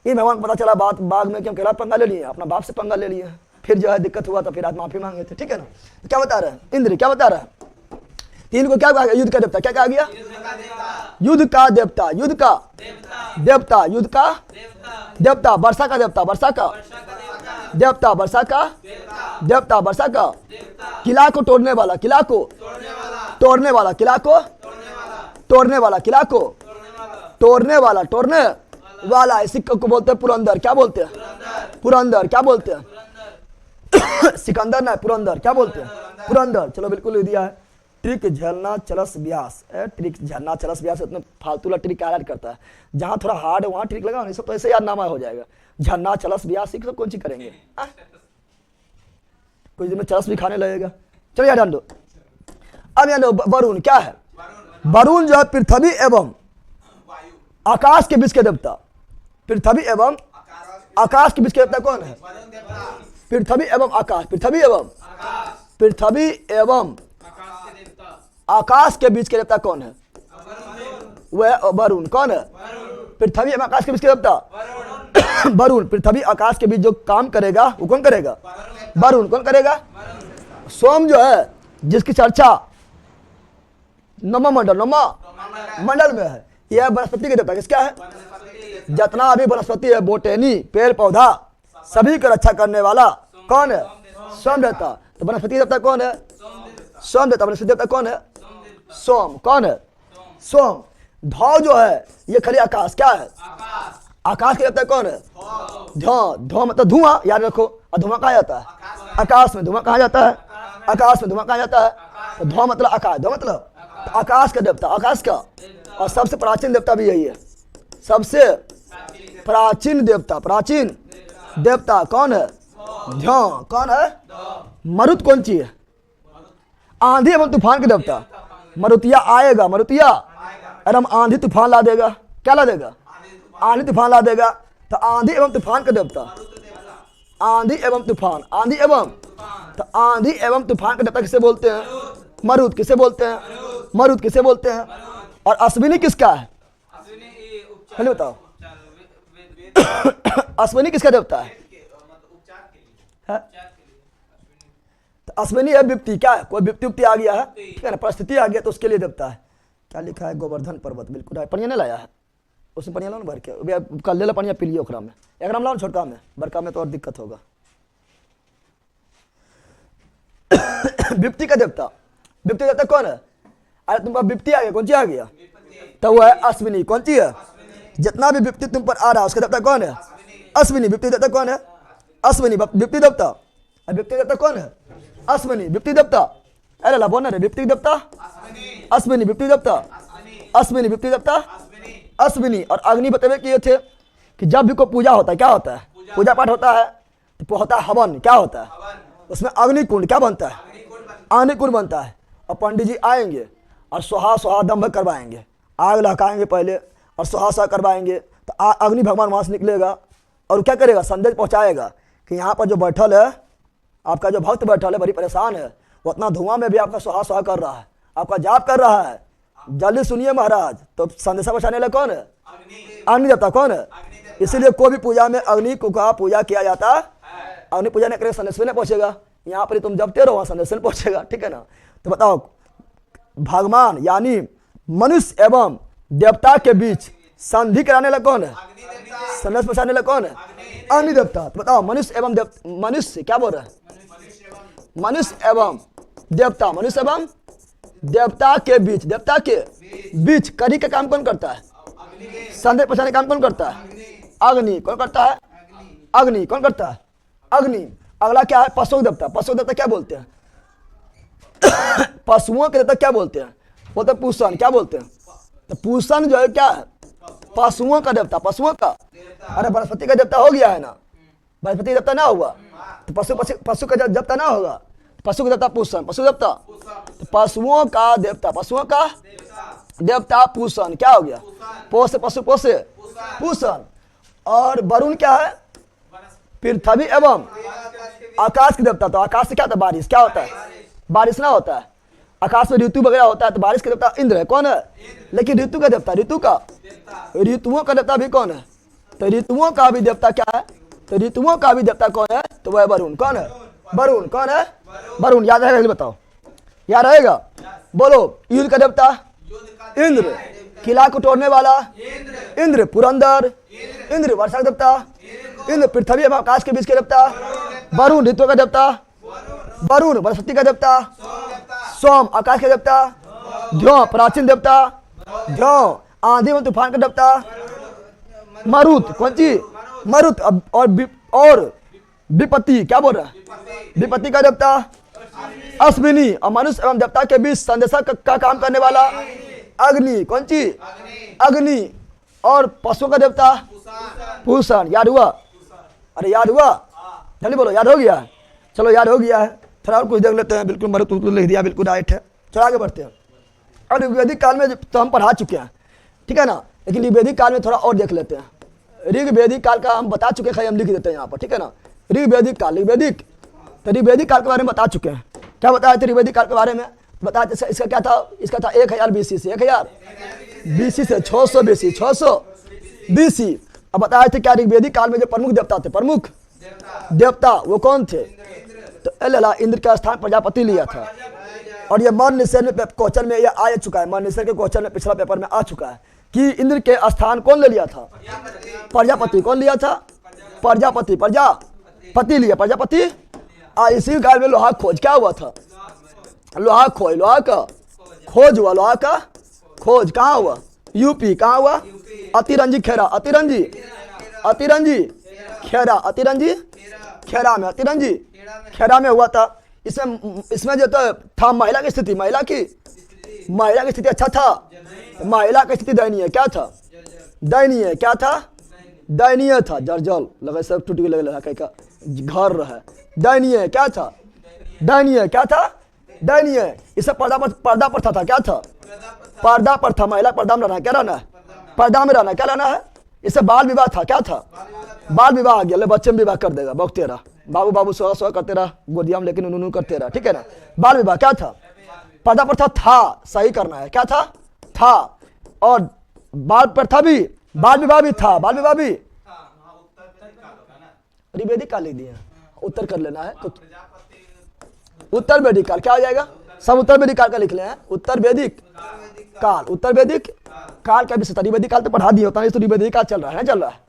इन भगवान को पता चला बात, बाग में क्यों केला पंगा ले लिए, अपना बाप से पंगा ले लिए, फिर जो है दिक्कत हुआ तो फिर आज माफी मांगे थे, ठीक है ना। तो क्या बता रहे हैं इंद्र, क्या बता रहा है? तीन को क्या कहा गया? युद्ध का देवता। क्या कहा गया? युद्ध का देवता। युद्ध का देवता। युद्ध का देवता। वर्षा का देवता। वर्षा का देवता। वर्षा का देवता। वर्षा का। किला को तोड़ने वाला। किला को तोड़ने वाला। किला को तोड़ने वाला। किला को तोड़ने वाला। तोड़ने वाला। इसी को बोलते हैं पुरंदर। क्या बोलते हैं? पुरंदर। क्या बोलते हैं? सिकंदर ना, पुरंदर। क्या बोलते हैं? पुरंदर। चलो बिल्कुल लिख दिया है। ट्रिक झरना चलस व्यास। ट्रिक झरना चलस व्यास इतना फालतू ट्रिक क्या ऐड करता है? जहां थोड़ा हार्ड वहां ट्रिक लगा, नहीं सब तो ऐसे याद नामा हो जाएगा। झरना चलस व्यास सब कौन सी करेंगे? कुछ दिन में चलस भी खाने लगेगा। चलो यार डाल दो। अब यार वरुण क्या है? वरुण जो है पृथ्वी एवं आकाश के बीच के देवता। पृथ्वी एवं आकाश के बीच के देवता कौन है? पृथ्वी एवं आकाश। पृथ्वी एवं पृथ्वी एवं आकाश के बीच के देवता कौन है? वह वरुण। कौन है? पृथ्वी एवं आकाश के बीच के देवता वरुण। पृथ्वी आकाश के बीच जो काम करेगा वो कौन करेगा? वरुण। कौन करेगा? सोम जो है जिसकी चर्चा नवमंडल में है, यह वनस्पति के देवता। किसका है? जितना अभी वनस्पति है, बोटेनी, पेड़ पौधा, सभी को रक्षा करने वाला कौन है? सोम देवता। तो वनस्पति देवता कौन है? सोम देवता। वनस्पति देवता कौन है? सोम। कौन है? सोम। धौ जो है ये खाली आकाश। क्या है? आकाश के देवता कौन है? धौ। धौ मतलब धुआं, याद रखो। और धुआं कहा जाता है? आकाश में। धुआं कहा जाता है? आकाश में। धुआं कहा जाता है? तो धौ मतलब आकाश। धौ मतलब तो आकाश का देवता। आकाश का। और सबसे प्राचीन देवता भी यही है। सबसे प्राचीन देवता। प्राचीन देवता कौन है? ध्यो। कौन है? मरुत कौन सी है? आंधी एवं तूफान के देवता। मरुतिया आएगा। मरुतिया एकदम आंधी तूफान ला देगा। क्या ला देगा? आंधी तूफान ला देगा। तो आंधी एवं तूफान का देवता। आंधी एवं तूफान। आंधी एवं तो आंधी एवं तूफान का देवता किसे बोलते हैं? मरुत। किसे बोलते हैं? मरुत। किसे बोलते हैं? और अश्विनी किसका है? चलिए बताओ। अश्विनी किसका देवता है? तो अश्विनी है विपत्ति। क्या है? कोई विपत्ति आ गया है, ठीक है ना, परिस्थिति आ गया तो उसके लिए देवता है। क्या लिखा है? गोवर्धन पर्वत। बिल्कुल पनिया नहीं लाया है, उसमें पनिया लो ना भर के। कल ले ला पनिया पी लियो ओकरा में। एकरा में लाओ छोटका में, बड़का में तो और दिक्कत होगा। विपत्ति का देवता। विपत्ति देवता कौन है? अरे तुम पर विपत्ति आ गया, कौन सी आ गया? तो वह है अश्विनी। कौन सी है? जितना भी विपत्ति तुम पर आ रहा है उसका देवता कौन है? अश्विनी। विपत्ति देवता कौन है? अश्विनी। विपत्ति देवता। विपत्ति देवता कौन है? अश्विनी। विपत्ति देवता। अरे ला बोल ना रे। विपत्ति देवता अश्विनी। विपत्ति देवता अश्विनी। विपत्ति देवता अश्विनी। और अग्नि बतवे किए थे कि जब भी कोई पूजा होता है, क्या होता है? पूजा पाठ होता है तो होता है हवन। क्या होता है? उसमें अग्निकुंड क्या बनता है? अग्निकुंड बनता है। और पंडित जी आएंगे और सुहा सुहा दम्भ करवाएंगे, आग लहकाएंगे पहले और सुहा सुहा करवाएंगे। तो अग्नि भगवान वहां से निकलेगा और क्या करेगा? संदेश पहुंचाएगा कि यहाँ पर जो बैठल है आपका जो भक्त बैठा है बड़ी परेशान है, वो उतना धुआं में भी आपका सुहा सुहा कर रहा है, आपका जाप कर रहा है। जल्दी सुनिए महाराज, तो संदेशा बचाने वाला कौन है? अग्नि देवता। कौन है? इसीलिए कोई भी पूजा में अग्नि का पूजा किया जाता है। अग्नि पूजा नहीं करेगा संदेश में नहीं पहुंचेगा। यहाँ पर तुम जपते रहो, वहाँ संदेश में पहुंचेगा, ठीक है ना। तो बताओ, भगवान यानी मनुष्य एवं देवता के बीच संधि कराने वाला कौन है? संदेश पहुंचाने वाला कौन है? अग्नि देवता। तो बताओ, मनुष्य एवं मनुष्य क्या बोल रहा है? मनुष्य एवं देवता, मनुष्य एवं देवता के बीच कड़ी का काम कौन करता है? संदेश पहुंचाने का काम कौन करता है? अग्नि। कौन करता है? अग्नि। कौन करता है? अग्नि। अगला क्या है? पशु देवता। पशु देवता क्या बोलते हैं? पशुओं के देवता क्या बोलते हैं? बोलते पूषण। क्या बोलते हैं? तो पूषण जो है क्या है? पशुओं का देवता। पशुओं का, अरे बृहस्पति का देवता हो गया है ना, बृहस्पति देवता ना हुआ तो पशु का देवता ना होगा। पशु का देवता पूषण, पशु देवता। तो पशुओं का देवता, पशुओं का देवता पूषण। क्या हो गया? पोष, पशु पोषे, पूषण। और वरुण क्या है? पृथ्वी एवं आकाश के देवता। तो आकाश से क्या होता है? बारिश। क्या होता है? बारिश ना होता है। आकाश में ऋतु वगैरह होता है, तो बारिश का देवता इंद्र है। कौन है? लेकिन ऋतु का देवता, ऋतुओं का देवता भी कौन है? तो ऋतुओं का भी देवता क्या है? तो ऋतुओं का भी देवता कौन है? तो वह वरुण। कौन है? वरुण। कौन है? वरुण। याद रहेगा? बताओ, याद रहेगा? बोलो। युद्ध का देवता इंद्र। किला को तोड़ने वाला इंद्र। पुरंदर इंद्र। वर्षा का देवता इंद्र। पृथ्वी एवं आकाश के बीच के देवता वरुण। ऋतु का देवता वरुण। बृहस्पति का देवता सोम। आकाश का देवता ध्यो। प्राचीन देवता ध्यो। आंधी एवं तूफान का देवता मरुत। कौन सी? मरुत। और विपत्ति। क्या बोल रहा है? विपत्ति का देवता अश्विनी। और मनुष्य एवं देवता के बीच संदेशा का काम करने वाला अग्नि। कौन सी? अग्नि। और पशुओं का देवता पूषण। याद हुआ? अरे याद हुआ? जल्दी बोलो, याद हो गया? चलो याद हो गया है, थोड़ा और कुछ देख लेते हैं। बिल्कुल मरुत लिख दिया, बिल्कुल राइट है। चलो आगे बढ़ते हैं। और ऋग्वेदिक काल में तो हम पढ़ा चुके हैं, ठीक है ना, लेकिन ऋग्वेदिक काल में थोड़ा और देख लेते हैं। ऋग्वेदिक काल का हम बता चुके हैं, हम लिख देते हैं यहाँ पर, ठीक है ना। ऋग्वेदिक काल, ऋग्वेदिक काल के बारे में बता चुके हैं। क्या बताया था ऋग्वेदिक काल के बारे में? बताया इसका क्या था? इसका था 1000 BC से 1000 BC से 600 BC 600 BC। अब बताया थे क्या ऋग्वेदिक काल में जो प्रमुख देवता थे, प्रमुख देवता वो कौन थे? तो इंद्र का स्थान प्रजापति लिया था। और ये मन निषेध में क्वेश्चन में ये आ चुका है, मन निषेध के क्वेश्चन में पिछला पेपर में आ चुका है कि इंद्र के स्थान कौन ले लिया था? प्रजापति। कौन लिया था? प्रजापति। प्रजापति लिया, प्रजापति। इसी काल में लोहा खोज क्या हुआ था? लोहा का खोज हुआ। लोहा का खोज कहाँ हुआ? यूपी। कहाँ हुआ? अतिरंजी खेरा। अतिरंजी खेरा में, अतिरंजी खेरा में हुआ था। इसमें जो था महिला की स्थिति, महिला की स्थिति अच्छा था। महिला की स्थिति दयनीय। क्या था? दयनीय। क्या था? दयनीय था। जर्जल लगे, सब टूट लगे, कहीं का घर रहा। दयनीय। क्या था? दयनीय। क्या था? दयनीय। इससे पर्दा प्रथा था। क्या था? पर्दा प्रथा। महिला पर्दा में रहना। क्या रहना है? पर्दा में रहना। क्या रहना है? इससे बाल विवाह था। क्या था? बाल विवाह आ गया। ले बच्चे में विवाह कर देगा, बकते रहा, बाबू सोया करते रहा, गोदिया में लेकिन उन्होंने करते रहा, ठीक है ना। बाल विवाह क्या था? पर्दा प्रथा था, सही करना है। क्या था? और बाल प्रथा भी, बाल विवाह भी था। बाल विवाह भी ऋग्वेदिक काल लिख दिया, उत्तर कर लेना है। उत्तर वैदिक काल क्या हो जाएगा? सब उत्तर वैदिक काल का लिख ले हैं। उत्तर वैदिक काल, उत्तर वैदिक काल का विषय। ऋग्वेदिक काल तो पढ़ा दिया होता है, तो ऋग्वेदिक काल चल रहा है, चल रहा है।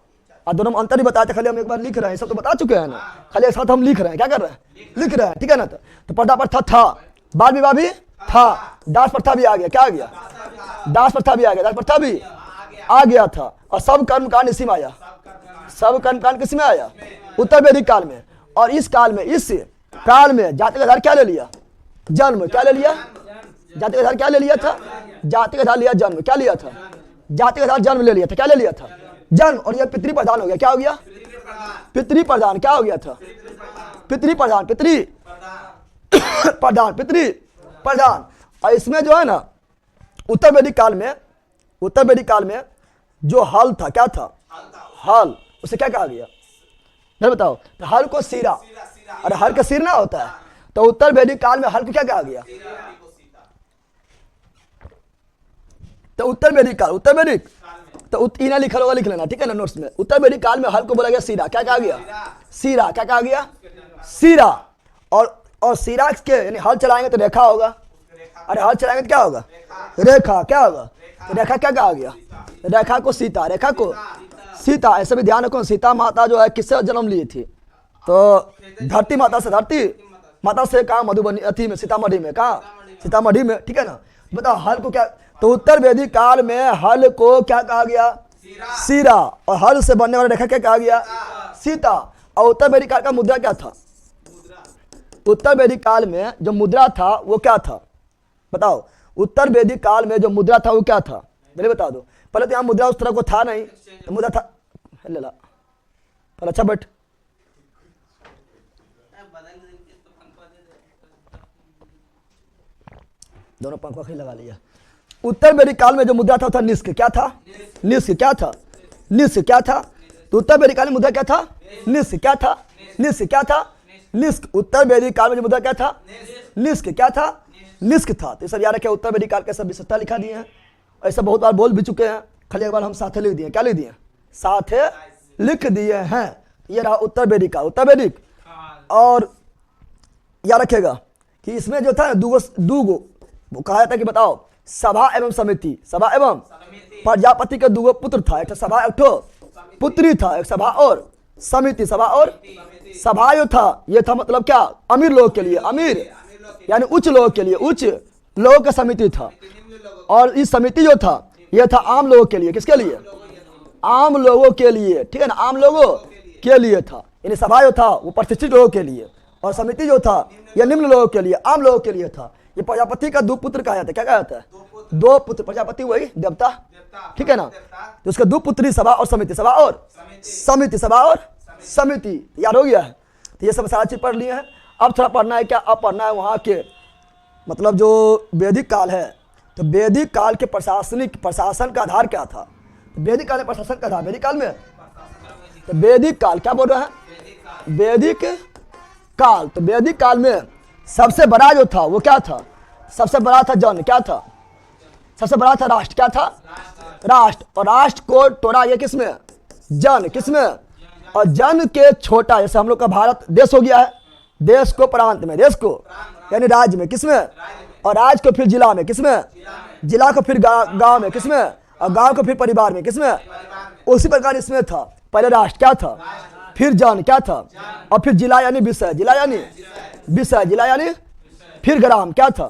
और दोनों में अंतर ही बताते, खाली हम एक बार लिख रहे हैं, सब तो बता चुके हैं ना, खाली एक साथ हम लिख रहे हैं। क्या कर रहे हैं? लिख रहे हैं, ठीक है ना। तो पर्दा प्रथा था, बाल विवाह भी था, दास प्रथा भी आ गया। क्या आ गया? दास प्रथा भी आ गया, दास प्रथा भी आ गया था। और सब कर्मकांड इसी में आया। सब कर्मकांड किस में आया? उत्तर वैदिक काल में। और इस काल में जाति का आधार क्या ले लिया? जन्म। क्या ले लिया? जाति का आधार क्या ले लिया था? जाति का आधार लिया जन्म। क्या लिया था? जाति का आधार जन्म ले लिया था। क्या ले लिया था? जन्म। और यह पितृ प्रधान हो गया। क्या हो गया? पितृ प्रधान। क्या हो गया था? पितृ प्रधान, पितृ प्रधान। और इसमें जो है ना, उत्तर वैदिक काल में जो हल था, क्या था? हल। उसे क्या कहा गया? नहीं बताओ। तो हल को अरे हल का सिर ना होता है, तो उत्तर वैदिक काल में हल को क्या कहा गया? तो उत्तर वैदिक काल, उत्तर वैदिक, तो इन्हें लिखा होगा, लिख लेना, ठीक है ना नोट्स में। उत्तर वैदिक काल में हल को बोला गया सीरा, क्या कहा गया? सीरा, क्या कहा गया? सीरा। और सीरा के यानी हल चलाएंगे तो रेखा होगा, अरे हल चलाएंगे तो क्या होगा? रेखा, क्या होगा? तो रेखा क्या कहा गया? रेखा को सीता, रेखा को सीता। ऐसे भी ध्यान रखो, सीता माता जो है किससे जन्म ली थी? तो धरती माता से, धरती माता से कहा? मधुबनी अथी में, सीतामढ़ी में, कहा? सीतामढ़ी में, ठीक है ना। बताओ हल को क्या, तो उत्तर वैदिक काल में हल को क्या कहा गया? सीरा। और हल से बनने वाला रेखा क्या कहा गया? सीता। और उत्तर वैदिक काल का मुद्रा क्या था? उत्तर वैदिक काल में जो मुद्रा था वो क्या था? बताओ, उत्तर वैदिक काल में जो मुद्रा था वो क्या था? मेरे बता दो। पहले तो यहाँ मुद्रा उस तरह को था नहीं, तो मुद्रा था, ला पर अच्छा बैठ, दोनों पंखा ही लगा लिया। उत्तर वैदिक काल में जो मुद्रा था वो था निष्क, क्या था? निष्क, क्या था? निष्क, क्या था? तो उत्तर वैदिक काल में मुद्रा क्या था? निष्क, क्या था? निष्क, क्या था? निष्क। उत्तर वैदिक काल में जो मुद्रा क्या था? निष्क, क्या था? निष्क था। तो सब याद रखे, उत्तर वैदिक काल के सब विशेषता लिखा दिए हैं, ऐसा बहुत बार बोल भी चुके हैं, खाली एक बार हम साथे लिख दिए। क्या लिख दिए? साथे लिख दिए हैं। ये रहा उत्तर वैदिक काल, उत्तर वैदिक। और याद रखेगा कि इसमें जो था दूगो वो कहा था कि बताओ सभा एवं समिति, सभा एवं प्रजापति के दूगो पुत्र था, एक सभा एक पुत्री था, एक सभा और समिति। सभा और सभा जो था ये था मतलब क्या? अमीर लोगों के लिए, अमीर यानी उच्च लोगों के लिए, उच्च लोगों का समिति था। और इस समिति जो था ये था आम लोगों के लिए, किसके लिए? आम लोगों के लिए, ठीक है ना, आम लोगों के लिए था। यानी सभा जो था वो प्रतिष्ठित लोगों के लिए, और समिति जो था यह निम्न लोगों के लिए, आम लोगों के लिए था। ये प्रजापति का दो पुत्र कहा जाता है, क्या कहा जाता है? दो पुत्र। प्रजापति वही देवता, ठीक है ना। तो उसका दो पुत्री, सभा और समिति, सभा और समिति, सभा और समिति। याद हो गया है? तो ये सब सारा चीज पढ़ लिए हैं। अब थोड़ा पढ़ना है क्या? अब पढ़ना है वहाँ के मतलब जो वैदिक काल है, तो वैदिक काल के प्रशासन का आधार क्या था? वैदिक काल में प्रशासन का आधार, वैदिक काल में, तो वैदिक काल क्या बोल रहे हैं? वैदिक काल। तो वैदिक काल में सबसे बड़ा जो था वो क्या था? सबसे बड़ा था जन, क्या था? सबसे बड़ा था राष्ट्र, क्या था? राष्ट्र। और राष्ट्र को तोड़ा ये किसमें? जन, किसमें? और जन के छोटा, जैसे हम लोग का भारत देश हो गया है, देश को प्रांत में, देश को यानी राज्य में, किसमें? और राज्य को फिर जिला में, किसमें? जिला को फिर गांव में, किसमें? और गांव को फिर परिवार में, किसमें? उसी प्रकार इसमें था। पहले राष्ट्र क्या था, फिर जन क्या था, और फिर जिला यानी विषय, जिला यानी विषय, जिला यानी फिर ग्राम क्या था?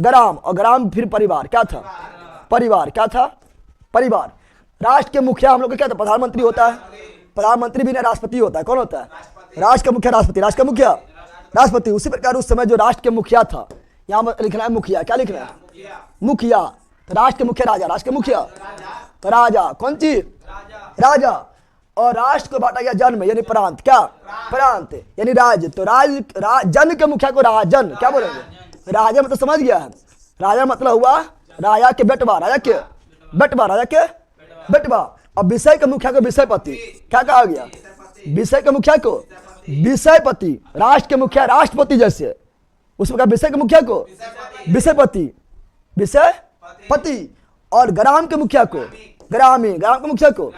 ग्राम। और ग्राम फिर परिवार क्या था? परिवार क्या था? परिवार। राष्ट्र के मुखिया हम लोग का क्या था? प्रधानमंत्री होता है। प्रधानमंत्री भी नहीं, राष्ट्रपति होता है। कौन होता है? राष्ट्र का मुखिया राष्ट्रपति, राष्ट्र का मुखिया राष्ट्रपति। उसी प्रकार उस समय जो राष्ट्र के मुखिया था, यहाँ लिखना है मुखिया, क्या लिखना है? मुखिया। तो राष्ट्र के मुखिया राजा, राष्ट्र के मुखिया राजा। कौन चीज? राजा। और राष्ट्र को बांटा गया जन में, यानी प्रांत, क्या? प्रांत यानी राज्य। तो जन के मुखिया को राजन क्या बोलेंगे? राजा मतलब समझ गया है? राजा मतलब हुआ राजा के बेटवा, राजा के बेटवा, राजा के बेटवा। अब विषय के मुखिया को विषयपति क्या कहा गया? विषय के मुखिया को विषयपति। राष्ट्र के मुखिया राष्ट्रपति जैसे, उस प्रकार विषय के मुखिया को विषयपति, विषयपति। और ग्राम के मुखिया को ग्रामीण, ग्राम के मुखिया को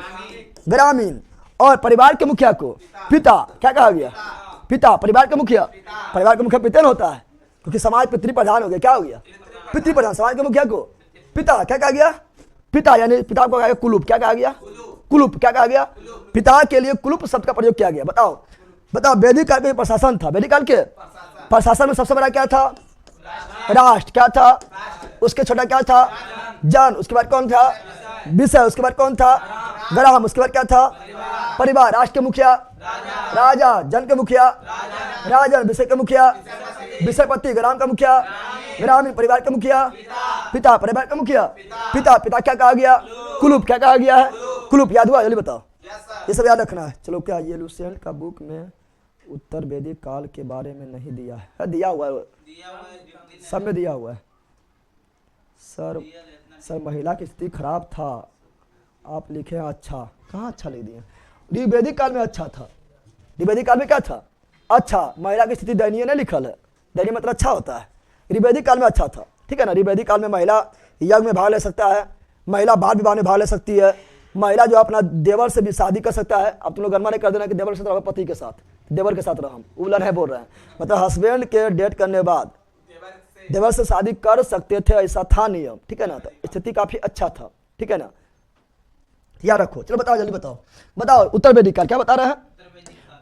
ग्रामीण। और परिवार के मुखिया को पिता क्या कहा गया? पिता। परिवार के मुखिया, परिवार के मुखिया पिता होता है, क्योंकि समाज पितृ प्रधान हो गया, क्या हो गया? पितृ प्रधान। समाज के मुखिया को पिता क्या कहा गया? पिता यानी पिता को कहा गया कुलूप, क्या कहा गया? कुलूप। क्या कहा गया? पिता के लिए कुलूप शब्द का प्रयोग किया गया। बताओ बताओ, वैदिक काल में प्रशासन था, वैदिक काल के प्रशासन में सबसे बड़ा क्या था? राष्ट्र। क्या था? उसके छोटा क्या था? जन। उसके बाद कौन था? विषय। उसके बाद कौन था? ग्राम। उसके बाद क्या था? परिवार। राष्ट्र के मुखिया राजा, जन के मुखिया राजन, विषय के मुखिया विषयपति, ग्राम का मुखिया ग्रामीण, परिवार के मुखिया पिता, परिवार का मुखिया पिता। पिता क्या कहा गया? कुलूप। क्या कहा गया है? कुलूप। याद हुआ? जल्दी बताओ, ये सब याद रखना है। चलो, क्या ये लुसेंट का बुक में उत्तर वैदिक काल के बारे में नहीं दिया है? दिया हुआ है, सब में दिया हुआ है सर। महिला की स्थिति खराब था, आप लिखे अच्छा। कहाँ अच्छा लिख दिए? वैदिक काल में अच्छा था। वैदिक काल में क्या था? अच्छा, महिला की स्थिति दयनीय नहीं लिखल है, दयनीय मतलब अच्छा होता है। ऋग्वैदिक काल में अच्छा था, ठीक है ना। ऋग्वैदिक काल में महिला यज्ञ में भाग ले सकता है, महिला बाल विवाह में भाग ले सकती है, महिला जो अपना देवर से भी शादी कर सकता है। अब तुम लोग गणना नहीं कर देना कि देवर के साथ रहो, पति के साथ, देवर के साथ रहो, हम उलन है बोल रहे हैं, मतलब हस्बैंड के डेट करने के बाद देवर से शादी कर सकते थे, ऐसा था नियम, ठीक है ना। तो स्थिति काफी अच्छा था, ठीक है ना, याद रखो। चलो बताओ, जल्दी बताओ, बताओ उत्तर वैदिक काल क्या बता रहे हैं।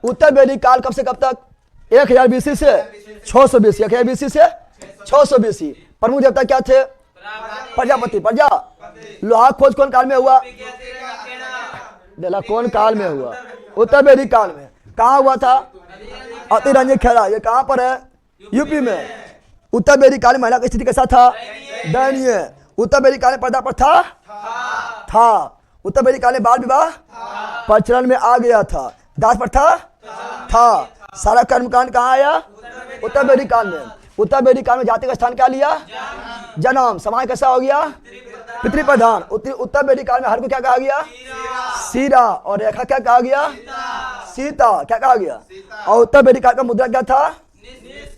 उत्तर वैदिक काल कब से कब तक? 1000 BC से 600 BC, 1000 BC से 600 BC। प्रमुख देवता क्या थे? प्रजापति, प्रजा। लोहा खोज कौन काल में हुआ? कौन काल में हुआ? उत्तर वैदिक काल में। कहाँ हुआ था? अतिरंजन खेड़ा, ये कहाँ पर है? यूपी में। उत्तर वैदिक काल में महिला की स्थिति कैसा था? दयनीय। उत्तर वैदिक काल में पर्दा पर था। उत्तर वैदिक काल में बाल विवाह प्रचलन में आ गया था। दास प्रथा था। सारा कर्मकांड कहाँ आया? उत्तर वैदिक काल में। उत्तर वैदिक काल में जाति का स्थान क्या लिया? जन्म। समाज कैसा हो गया? पितृप्रधान। उत्तर वैदिक काल में हर को क्या कहा गया? सीरा। और रेखा क्या कहा गया? सीता। क्या कहा गया? और उत्तर वैदिक काल का मुद्रा क्या था?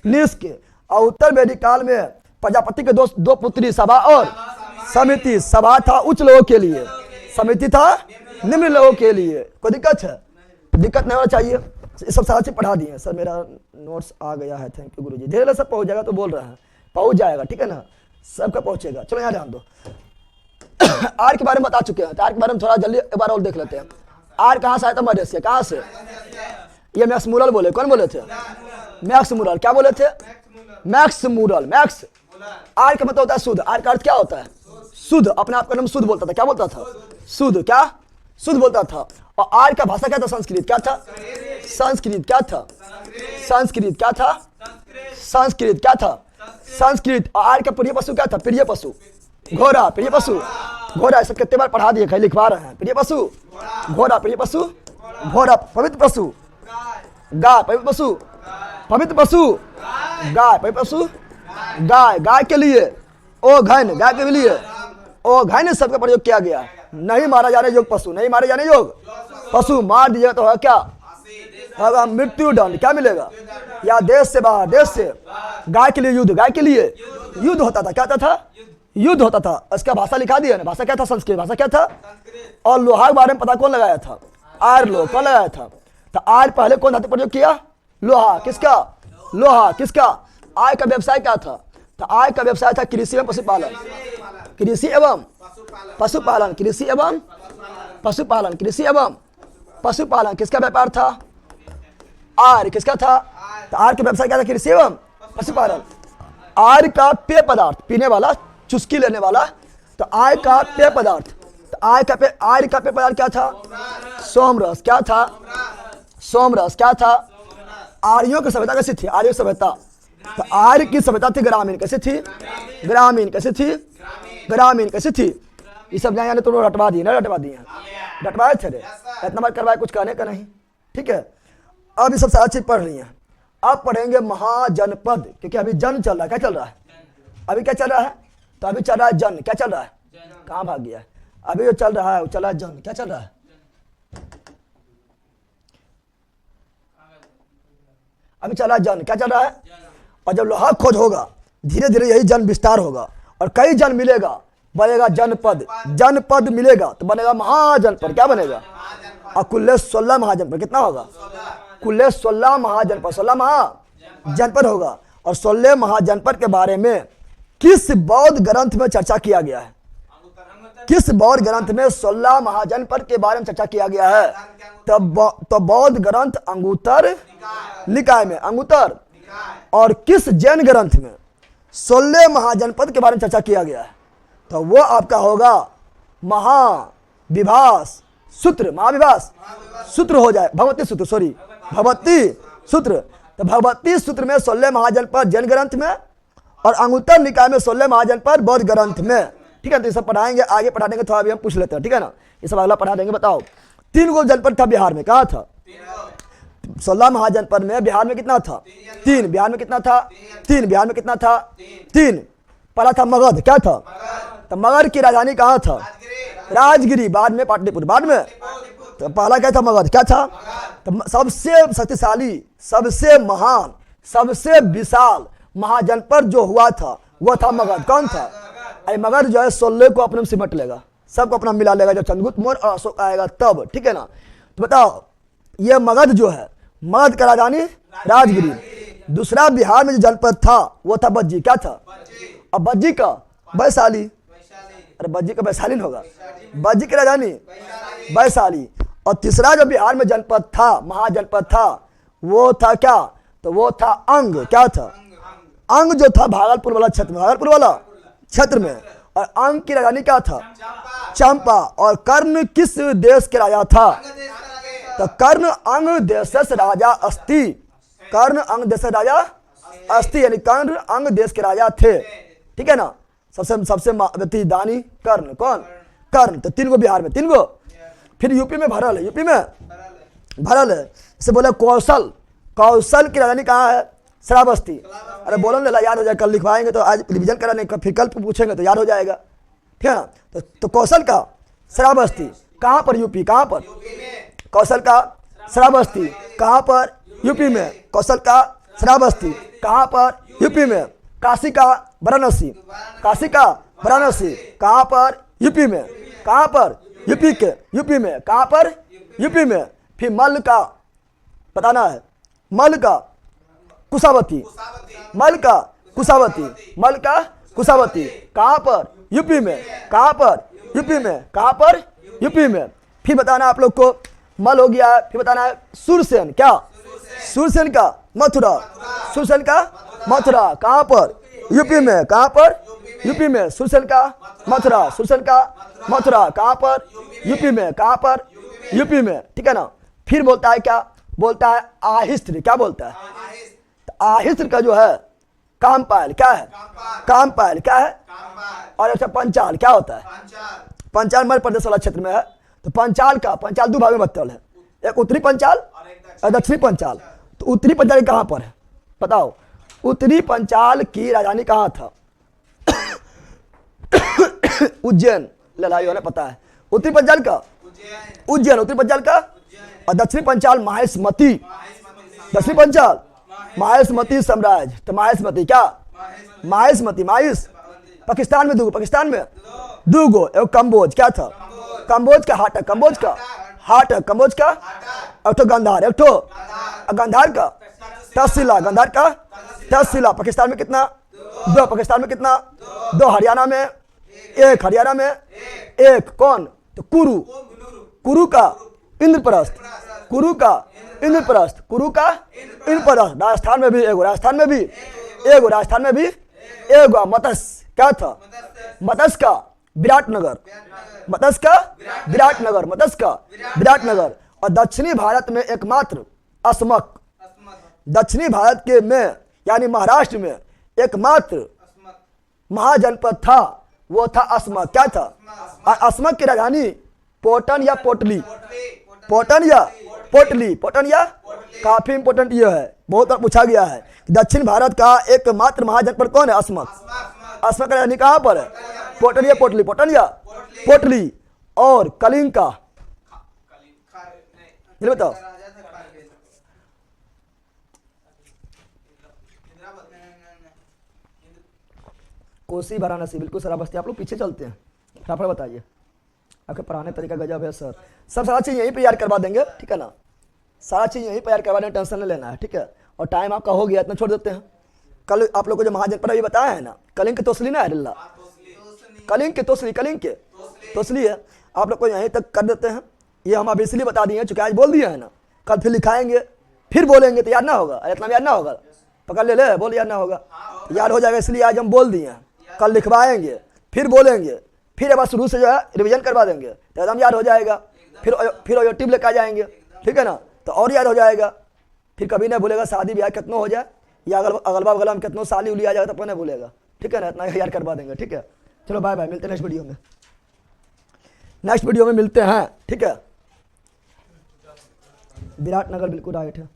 निष्क। और उत्तर वैदिक काल में प्रजापति के दो पुत्री, सभा और समिति। सभा था उच्च लोगों के लिए, समिति था निम्न लोगों के लिए। कोई दिक्कत है? दिक्कत नहीं होना चाहिए। ये सब सारा चीज पढ़ा दिए सर, मेरा नोट्स आ गया है, थैंक यू गुरुजी। धीरे धीरे सब पहुंच जाएगा, तो बोल रहे हैं पहुंच जाएगा, ठीक है ना, सबका पहुंचेगा। चलो यहाँ ध्यान दो। आर के बारे में बता चुके हैं, तो आर के बारे में थोड़ा जल्दी एक बार और देख लेते हैं। आर कहाँ से आया था? मध्य से। कहाँ से? ये मैक्स मूरल बोले। कौन बोले थे? Max mural. क्या बोले थे? Max mural. मैक्स। आर का मतलब होता है शुद्ध। आर का अर्थ क्या होता है? शुद्ध। अपने आप का नाम शुद्ध बोलता था। क्या बोलता था? शुद्ध। क्या? शुद्ध बोलता था। और आर्य का भाषा क्या था? संस्कृत। क्या था? संस्कृत। क्या था? संस्कृत। क्या था? संस्कृत। क्या था? संस्कृत। और आर्य का प्रिय पशु क्या था? प्रिय पशु घोड़ा। प्रिय पशु घोड़ा। सब कितने बार पढ़ा दिए, खाली लिखवा रहे हैं। प्रिय पशु घोड़ा, प्रिय पशु घोड़ा। पवित्र पशु गाय, पवित्र पशु पवित्र पशु गाय, पवित्र पशु गाय। गाय के लिए ओ घन, गाय के लिए ओ घन शब्द का प्रयोग किया गया। नहीं मारा जाने योग पशु, नहीं मारे जाने योग पशु। मार दिया तो क्या होगा? मृत्यु दंड। क्या मिलेगा? या देश से बाहर, देश से। गाय के लिए युद्ध, गाय के लिए युद्ध होता था। क्या होता था? युद्ध होता था। इसका भाषा लिखा दिया ना, भाषा क्या था? संस्कृत। भाषा क्या था? और लोहा के बारे में पता कौन लगाया था? आर्य लोग। कौन लगाया था? तो आर्य पहले कौन धातु प्रयोग किया? लोहा। किसका? लोहा। किसका? आय का व्यवसाय क्या था? तो आय का व्यवसाय था कृषि एवं पशुपालन। कृषि एवं पशुपालन। कृषि एवं पशुपालन। कृषि एवं पशुपालन। किसका व्यापार था? आर्य। किसका था? तो आर्य का व्यवसाय क्या था? कृषि एवं पशुपालन। आर्य का पेय पदार्थ, पीने वाला, चुस्की लेने वाला। तो आर्य का पेय पदार्थ, तो आर्य का पेय पदार्थ क्या था? सोमरस। क्या था? सोमरस। क्या था? आर्यों की सभ्यता कैसी थी? आर्य सभ्यता। तो आर्य की सभ्यता थी ग्रामीण। कैसी थी? ग्रामीण। कैसी थी? ग्रामीण। कैसी थी? ये सब जाने तो रटवा दिए ना, रटवा दिए, रटवाए थे रे, इतना बार करवाए, कुछ कहने का नहीं, ठीक है। अब ये सब सारा चीज पढ़ रही है। अब पढ़ेंगे महाजनपद, क्योंकि अभी जन चल रहा है। क्या चल रहा है? अभी क्या चल रहा है? तो अभी चल रहा है जन। क्या चल रहा है? कहाँ भाग गया? अभी जो चल रहा है वो चल रहा है जन। क्या चल रहा है? अभी चल रहा है जन। क्या चल रहा है? और जब लोहा खोज होगा, धीरे धीरे यही जन विस्तार होगा और कई जन मिलेगा, बनेगा जनपद। जनपद मिलेगा तो बनेगा महाजनपद। क्या बनेगा? और कुल 16 महाजनपद। कितना होगा? कुल 16 महाजनपद। 16 महाजनपद होगा। और 16 महाजनपद के बारे में किस बौद्ध ग्रंथ में चर्चा किया गया है? किस बौद्ध ग्रंथ में 16 महाजनपद के बारे में चर्चा किया गया है? तो बौद्ध ग्रंथ अंगुत्तर निकाय में, अंगुत्तर। और किस जैन ग्रंथ में 16 महाजनपद के बारे में चर्चा किया गया है? तो वो आपका होगा महाविभास सूत्र। महाविभास सूत्र हो जाए, भगवती सूत्र, सॉरी भगवती सूत्र। तो भगवती सूत्र में 16 महाजनपद जैन ग्रंथ में, और अंगुत्तर निकाय में 16 महाजनपद बौद्ध ग्रंथ में, ठीक है। तो ये सब पढ़ाएंगे, आगे पढ़ा देंगे, थोड़ा अभी हम पूछ लेते हैं, ठीक है ना। ये सब अगला पढ़ा देंगे। बताओ 3 गो जनपद था बिहार में। कहाँ था? 16 महाजनपद में बिहार में कितना था? 3। बिहार में कितना था? 3। बिहार में कितना था? 3। पहला था मगध। क्या था? तो मगध की राजधानी कहाँ था? राजगिरी। बाद में पाटलिपुत्र। बाद में तो पहला क्या था? मगध। क्या था? तो सबसे शक्तिशाली, सबसे महान, सबसे विशाल महाजनपद जो हुआ था वह था मगध। कौन था? अरे मगध जो है 16 को अपने में सिमट लेगा, सबको अपना मिला लेगा जब चंद्रगुप्त मौर्य और अशोक आएगा तब, ठीक है ना। तो बताओ ये मगध जो है, मगध का राजधानी राजगिरी। दूसरा बिहार में जो जनपद था वो था बज्जी। क्या था? अब बज्जी का वैशाली। अरे बज्जी का वैशाली नहीं होगा, बज्जी की राजधानी वैशाली। और तीसरा जो बिहार में जनपद था, महाजनपद था, वो था क्या? तो वो था अंग। क्या था? अंग जो था भागलपुर वाला क्षेत्र में, भागलपुर वाला क्षेत्र में। और अंग की राजधानी क्या था? चंपा। और कर्ण किस देश के राजा था? तो कर्ण अंग देश राजा अस्ति। कर्ण अंग देश राजा अस्ति, यानी कर्ण अंग देश के राजा थे, ठीक है ना। सबसे व्यक्ति दानी कर्ण। कौन? कर्ण। तो 3 गो बिहार में, 3 गो। फिर यूपी में भरल है, यूपी में भरल है। जैसे बोले कौशल, कौशल की राजधानी कहाँ है? श्रावस्ती। अरे बोलो ना याद हो जाएगा, कल लिखवाएंगे तो आज रिविजन कराने, फिर कल पूछेंगे तो याद हो जाएगा, ठीक है ना। तो कौशल का श्रावस्ती कहाँ पर? यूपी। कहाँ पर? कौशल का श्रावस्ती कहाँ पर? यूपी में। कौशल का श्रावस्ती कहाँ पर? यूपी में। काशी का वाराणसी, काशी का वाराणसी कहाँ पर? यूपी में। कहाँ पर? यूपी के, यूपी में। कहाँ पर? यूपी में। फिर मल का बताना है, मल का कुशावती, मल का कुशावती, मल का कुशावती कहाँ पर? यूपी में। कहाँ पर? यूपी में। कहाँ पर? यूपी में। फिर बताना आप लोग को, मल हो गया। फिर बताना है सूरसेन। क्या? सूरसेन का मथुरा, सूरसेन का मथुरा कहाँ पर? यूपी में। कहाँ पर? यूपी में। सूरसेन का मथुरा, सूरसेन का मथुरा कहाँ पर? यूपी में। कहाँ पर? यूपी में, ठीक है ना। फिर बोलता है क्या? बोलता है आहिस्त्र। क्या बोलता है? तो आहिस्त्र का जो है कामपाल। क्या है? कामपाल। क्या है? और अच्छा पंचाल क्या होता है? पंचाल मध्य प्रदेश वाला क्षेत्र में है। तो पंचाल का, पंचाल 2 भाग में बंटल है, एक उत्तरी पंचाल और दक्षिणी पंचाल। तो उत्तरी पंचाल कहाँ पर है बताओ? उत्तरी पंचाल की राजधानी कहाँ था? उज्जैन। लड़ाई होने पता है। उत्तरी पंचाल का उज्जैन, उत्तरी पंचाल का। और दक्षिणी पंचाल माहेशमती, दक्षिणी पंचाल माहेशमती साम्राज्य। तो माहेशमती क्या? माहेशमती, माहिश पाकिस्तान में 2 गो, पाकिस्तान में 2 गो। एक कंबोज। क्या था? कंबोज का हाटक, कंबोज का हाटक, कंबोज का। एक तो गंधार, एक तो गंधार का तहसीला, गंधार का तहसीला। पाकिस्तान में कितना? 2। पाकिस्तान में कितना? 2। हरियाणा में 1, हरियाणा में 1। कौन? तो कुरु, कुरु का इंद्रप्रस्थ, कुरु का इंद्रप्रस्थ, कुरु का इंद्रप्रस्थ। राजस्थान में भी 1, राजस्थान में भी 1, राजस्थान में भी 1। मत्स्य क्या था? मत्स्य का विराटनगर, मत्स्य का विराटनगर, मत्स्य का विराटनगर। और दक्षिणी भारत में एकमात्र अस्मक, दक्षिणी भारत के में यानी महाराष्ट्र में एकमात्र महाजनपद था, वो था अस्मक। क्या था? और अस्मक की राजधानी पोटन या पोटली, पोटन या पोटली, पोटन या। काफी इंपोर्टेंट ये है, बहुत बार पूछा गया है। दक्षिण भारत का एकमात्र महाजनपद कौन है? अस्मक। अस्मक की राजधानी कहाँ पर है? पोटन या पोटली, पोटन या पोटली। और कलिंग का बताओ? कोसी, वाराणसी। बिल्कुल श्रावस्ती। आप लोग पीछे चलते हैं, फटाफट बताइए। आपके पढ़ाने तरीका गजब है सर। सब सारा चीज़ यहीं पे याद करवा देंगे, ठीक है ना। सारा चीज़ यहीं पे याद करवा देंगे, टेंशन नहीं लेना है, ठीक है। और टाइम आपका हो गया, इतना छोड़ देते हैं। कल आप लोग को जो महाजनपद अभी बताया है ना, कलिंग की तोसली ना है, रिल्ला कलिंग की तोसली, कलिंग के तोसली है। आप लोग को यहीं तक कर देते हैं। ये हम अभी इसलिए बता दिए चूँकि आज बोल दिया है ना, कल फिर लिखाएंगे, फिर बोलेंगे तो याद ना होगा। इतना याद ना होगा, पकड़ ले बोल, याद ना होगा, याद हो जाएगा। इसलिए आज हम बोल दिए हैं, कल लिखवाएंगे, फिर बोलेंगे, फिर एक बार शुरू से जो है रिवीजन करवा देंगे तो एकदम याद हो जाएगा। फिर यूट्यूब लेकर आ जाएंगे, ठीक है ना, तो और याद हो जाएगा। फिर कभी नहीं भूलेगा। शादी ब्याह कितना हो जाए या अगल बगल में कितनों साली उली आ जाएगा तो नहीं भूलेगा, ठीक है ना। इतना याद करवा देंगे, ठीक है। चलो बाय बाय, मिलते हैं नेक्स्ट वीडियो में, नेक्स्ट वीडियो में मिलते हैं, ठीक है। विराटनगर बिल्कुल राइट है।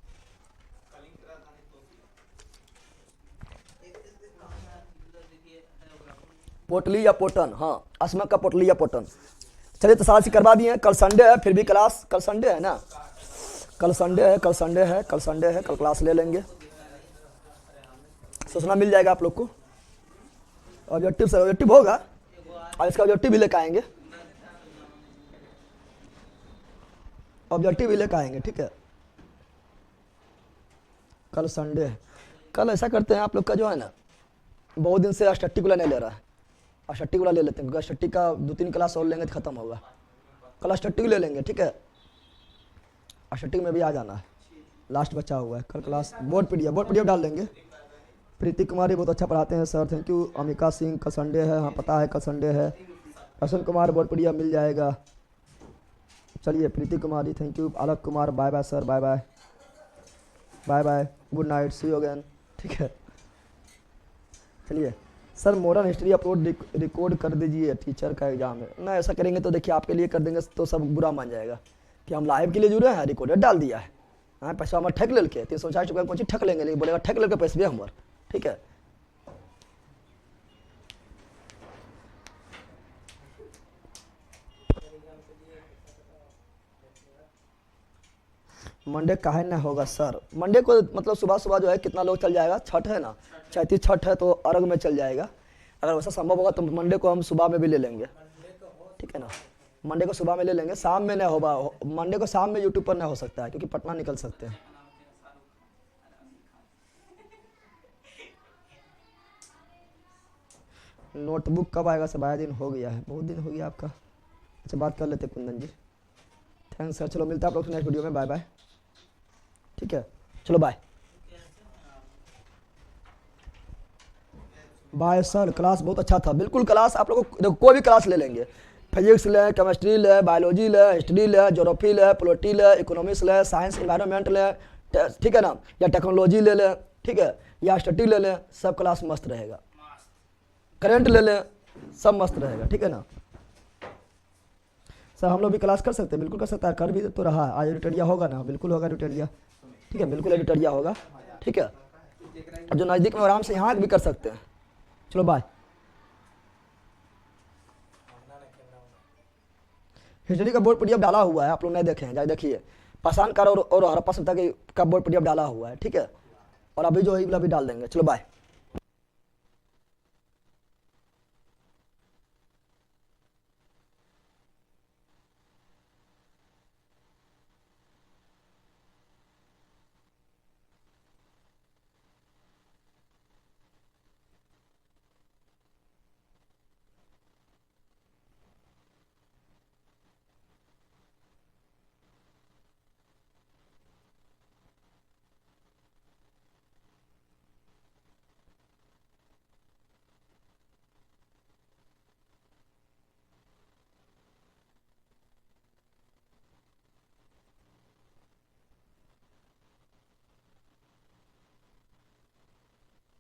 पोटली या पोटन, हाँ, अस्मक का पोटली या पोटन। चलिए तो सारा चीज करवा दिए। कल संडे है, फिर भी क्लास, कल संडे है ना, कल संडे है, कल संडे है, कल संडे है, कल क्लास ले लेंगे, सूचना मिल जाएगा आप लोग को। ऑब्जेक्टिव से ऑब्जेक्टिव होगा और इसका ऑब्जेक्टिव भी लेकर आएंगे, ऑब्जेक्टिव भी लेकर आएंगे, ठीक है। कल संडे है, कल ऐसा करते हैं आप लोग का जो है ना, बहुत दिन से स्टैटिक वाला नहीं ले रहा है, स्टैटिक वाला ले लेते हैं, क्योंकि स्टैटिक का 2-3 क्लास और लेंगे तो खत्म होगा। कल स्टैटिक ले लेंगे, ठीक है। स्टैटिक में भी आ जाना है, लास्ट बचा हुआ है। कल क्लास बोर्ड पीडीएफ डाल देंगे। प्रीति कुमारी बहुत अच्छा पढ़ाते हैं sir, thank you. Amika Singh, कल संडे है, हाँ पता है कल संडे है। अश्विन कुमार, बोर्ड पीडीएफ मिल जाएगा। चलिए Preeti Kumari, thank you. Alok Kumar, bye bye sir, bye bye, bye bye, good night, see you again, ठीक है। चलिए sir, modern history upload record कर दीजिए, टीचर का एग्जाम है ना। ऐसा करेंगे तो देखिए आपके लिए कर देंगे तो सब बुरा मान जाएगा कि हम लाइव के लिए जुड़े हैं, रिकॉर्डेड डाल दिया है। हाँ, पैसा हमारा ठग ले के 340 रुपये पहुँची, ठग लेंगे, लेकिन बोलेगा ठग लेकर पैसे भी हमारे, ठीक है। मंडे काहे ना होगा सर? मंडे को मतलब सुबह सुबह जो है कितना लोग चल जाएगा, छठ है ना, 37 छठ है तो अर्घ में चल जाएगा। अगर वैसा संभव होगा तो मंडे को हम सुबह में भी ले लेंगे, ठीक है ना। मंडे को सुबह में ले लेंगे, शाम में नहीं होगा। मंडे को शाम में यूट्यूब पर नहीं हो सकता है क्योंकि पटना निकल सकते हैं। नोटबुक कब आएगा सर? 22 दिन हो गया है, बहुत दिन हो गया आपका। अच्छा, बात कर लेते कुंदन जी, थैंक्स सर। चलो मिलता है आप लोग नेक्स्ट वीडियो में, बाय बाय, ठीक है। चलो बाय बाय सर। क्लास बहुत अच्छा था, बिल्कुल। क्लास आप लोग को कोई भी क्लास ले लेंगे, फिजिक्स ले, केमिस्ट्री ले, बायोलॉजी ले, हिस्ट्री ले, ज्योग्राफी ले, पॉलिटी ले, इकोनॉमिक्स ले, साइंस इन्वायरमेंट ले, ठीक है ना, या टेक्नोलॉजी ले ले, ठीक है, या स्टडी ले ले, सब क्लास मस्त रहेगा। करंट ले ले, सब मस्त रहेगा, ठीक है ना। सर हम लोग भी क्लास कर सकते हैं, बिल्कुल कर सकता है, कर भी तो रहा है। आज एडिटोरिया होगा ना, बिल्कुल होगा एडिटोरिया, ठीक है, बिल्कुल एडिटोरिया होगा, ठीक है। जो नज़दीक में आराम से यहाँ भी कर सकते हैं। चलो बाय। हिस्ट्री का बोर्ड पीडीएफ डाला हुआ है, आप लोग नहीं देखे हैं, जाए देखिए। पाषाण काल और हड़प्पा सभ्यता का बोर्ड पीडीएफ डाला हुआ है, ठीक है। और अभी जो है भी डाल देंगे। चलो बाय।